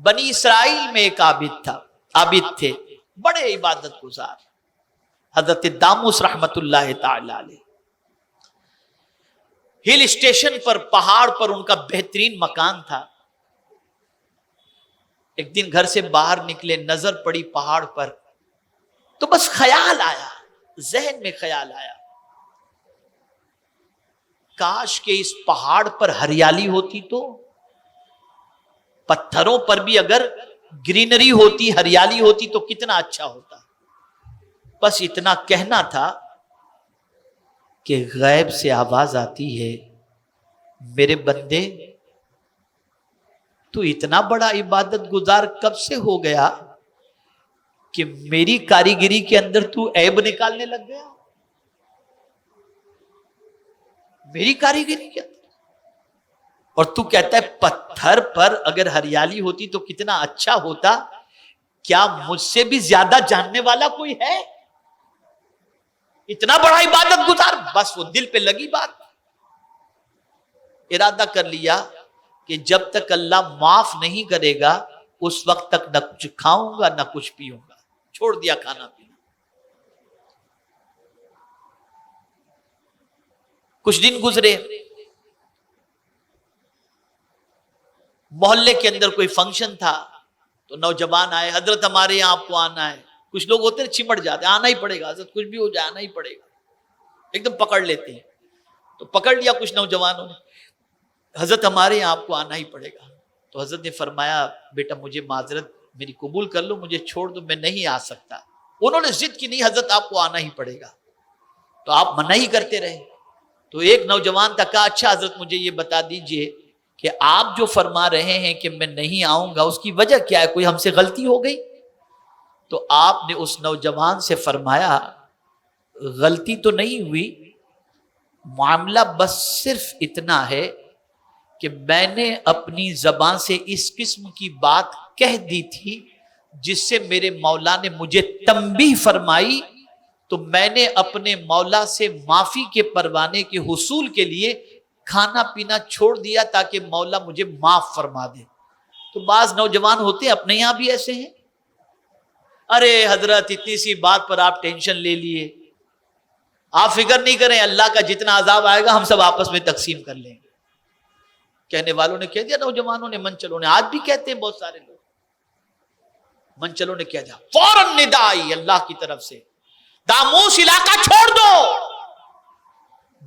بنی اسرائیل میں ایک عابد تھے، بڑے عبادت گزار، حضرت داموس رحمت اللہ تعالی علیہ۔ ہل اسٹیشن پر، پہاڑ پر ان کا بہترین مکان تھا۔ ایک دن گھر سے باہر نکلے، نظر پڑی پہاڑ پر، تو بس خیال آیا، ذہن میں خیال آیا، کاش کہ اس پہاڑ پر ہریالی ہوتی، تو پتھروں پر بھی اگر گرینری ہوتی، ہریالی ہوتی تو کتنا اچھا ہوتا۔ بس اتنا کہنا تھا کہ غیب سے آواز آتی ہے، میرے بندے تو اتنا بڑا عبادت گزار کب سے ہو گیا کہ میری کاریگری کے اندر تو عیب نکالنے لگ گیا؟ میری کاریگری کے اندر، اور تو کہتا ہے پتھر پر اگر ہریالی ہوتی تو کتنا اچھا ہوتا۔ کیا مجھ سے بھی زیادہ جاننے والا کوئی ہے؟ اتنا بڑا عبادت گزار۔ بس وہ دل پہ لگی بات، ارادہ کر لیا کہ جب تک اللہ معاف نہیں کرے گا اس وقت تک نہ کچھ کھاؤں گا نہ کچھ پیوں گا۔ چھوڑ دیا کھانا پینا۔ کچھ دن گزرے، محلے کے اندر کوئی فنکشن تھا تو نوجوان آئے، حضرت ہمارے یہاں آپ کو آنا ہے۔ کچھ لوگ ہوتے ہیں چمٹ جاتے، آنا ہی پڑے گا حضرت، کچھ بھی ہو جائے آنا ہی پڑے گا، ایک دم پکڑ لیتے ہیں۔ تو پکڑ لیا کچھ نوجوانوں نے، حضرت ہمارے یہاں آپ کو آنا ہی پڑے گا۔ تو حضرت نے فرمایا بیٹا مجھے معذرت، میری قبول کر لو، مجھے چھوڑ دو، میں نہیں آ سکتا۔ انہوں نے ضد کی نہیں حضرت آپ کو آنا ہی پڑے گا، تو آپ منع ہی کرتے رہے۔ تو ایک نوجوان تھا، کہا اچھا حضرت مجھے یہ بتا دیجئے کہ آپ جو فرما رہے ہیں کہ میں نہیں آؤں گا اس کی وجہ کیا ہے، کوئی ہم سے غلطی ہو گئی؟ تو آپ نے اس نوجوان سے فرمایا غلطی تو نہیں ہوئی، معاملہ بس صرف اتنا ہے کہ میں نے اپنی زبان سے اس قسم کی بات کہہ دی تھی جس سے میرے مولا نے مجھے تنبیہ فرمائی، تو میں نے اپنے مولا سے معافی کے پروانے کے حصول کے لیے کھانا پینا چھوڑ دیا تاکہ مولا مجھے معاف فرما دے۔ تو بعض نوجوان ہوتے ہیں اپنے یہاں بھی ایسے ہیں، ارے حضرت اتنی سی بات پر آپ ٹینشن لے لیے، آپ فکر نہیں کریں، اللہ کا جتنا عذاب آئے گا ہم سب آپس میں تقسیم کر لیں گے۔ کہنے والوں نے کہہ دیا، نوجوانوں نے، من چلوں نے، آج بھی کہتے ہیں بہت سارے لوگ، من چلوں نے کہہ دیا، فوراً ندا آئی اللہ کی طرف سے، داموس علاقہ چھوڑ دو۔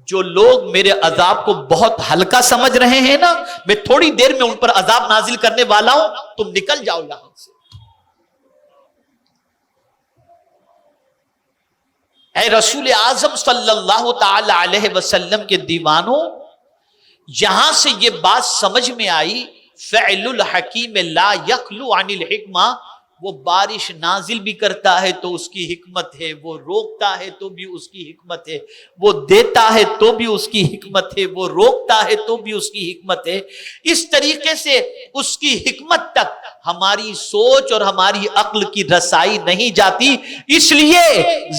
جو لوگ میرے عذاب کو بہت ہلکا سمجھ رہے ہیں نا، میں تھوڑی دیر میں ان پر عذاب نازل کرنے والا ہوں، تم نکل جاؤ یہاں سے۔ اے رسول اعظم صلی اللہ تعالی علیہ وسلم کے دیوانوں، یہاں سے یہ بات سمجھ میں آئی، فعل الحکیم لا یخلو عن الحکمہ، وہ بارش نازل بھی کرتا ہے تو اس کی حکمت ہے، وہ روکتا ہے تو بھی اس کی حکمت ہے، وہ دیتا ہے تو بھی اس کی حکمت ہے، وہ روکتا ہے تو بھی اس کی حکمت ہے۔ اس طریقے سے اس کی حکمت تک ہماری سوچ اور ہماری عقل کی رسائی نہیں جاتی، اس لیے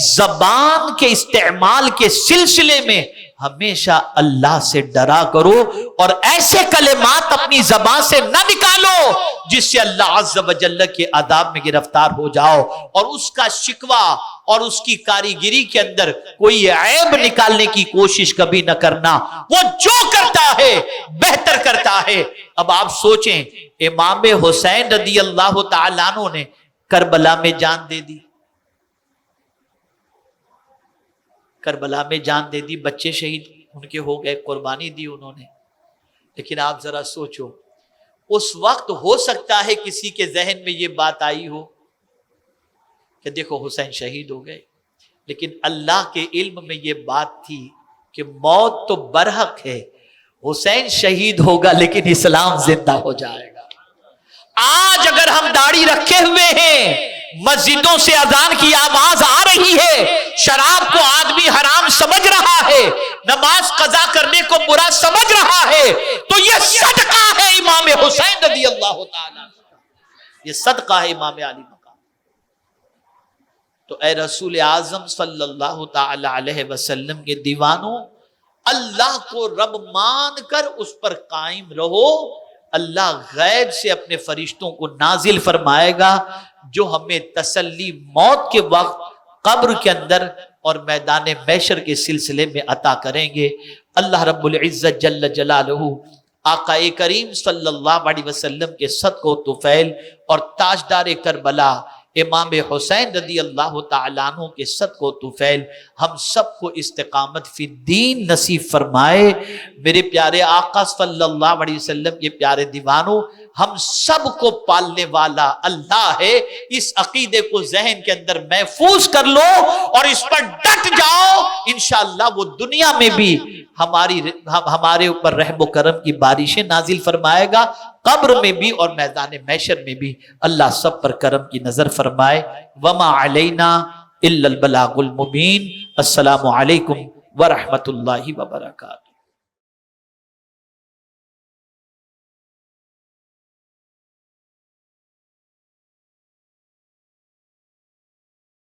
زبان کے استعمال کے سلسلے میں ہمیشہ اللہ سے ڈرا کرو، اور ایسے کلمات اپنی زبان سے نہ نکالو جس سے اللہ عز و جل کے عذاب میں گرفتار ہو جاؤ، اور اس کا شکوہ اور اس کی کاریگری کے اندر کوئی عیب نکالنے کی کوشش کبھی نہ کرنا۔ وہ جو کرتا ہے بہتر کرتا ہے۔ اب آپ سوچیں، امام حسین رضی اللہ تعالیٰ عنہ نے کربلا میں جان دے دی، کربلا میں جان دے دی، بچے شہید ان کے ہو گئے، قربانی دی انہوں نے۔ لیکن آپ ذرا سوچو، اس وقت ہو سکتا ہے کسی کے ذہن میں یہ بات آئی ہو کہ دیکھو حسین شہید ہو گئے، لیکن اللہ کے علم میں یہ بات تھی کہ موت تو برحق ہے، حسین شہید ہوگا لیکن اسلام زندہ ہو جائے گا۔ آج اگر ہم داڑھی رکھے ہوئے ہیں، مسجدوں سے اذان کی آواز آ رہی ہے، شراب کو آدمی حرام سمجھ رہا ہے، نماز قضا کرنے کو برا سمجھ رہا ہے، تو یہ صدقہ ہے امام حسین رضی اللہ تعالیٰ، یہ صدقہ ہے امام علی مقام۔ تو اے رسول اعظم صلی اللہ تعالی علیہ وسلم کے دیوانوں، اللہ کو رب مان کر اس پر قائم رہو، اللہ غیب سے اپنے فرشتوں کو نازل فرمائے گا جو ہمیں تسلی موت کے وقت قبر کے اندر اور میدان محشر کے سلسلے میں عطا کریں گے۔ اللہ رب العزت جل جلالہ آقا کریم صلی اللہ علیہ وسلم کے صدقہ و طفیل اور تاجدار کربلا امام حسین رضی اللہ تعالیٰ عنہ کے صدقہ و طفیل ہم سب کو استقامت فی الدین نصیب فرمائے۔ میرے پیارے آقا صلی اللہ علیہ وسلم کے پیارے دیوانوں، ہم سب کو پالنے والا اللہ ہے، اس عقیدے کو ذہن کے اندر محفوظ کر لو اور اس پر ڈٹ جاؤ، انشاءاللہ وہ دنیا میں بھی ہمارے اوپر رحم و کرم کی بارشیں نازل فرمائے گا، قبر میں بھی اور میدان محشر میں بھی اللہ سب پر کرم کی نظر فرمائے۔ وما علینا الا البلاغ المبین۔ السلام علیکم ورحمۃ اللہ وبرکاتہ۔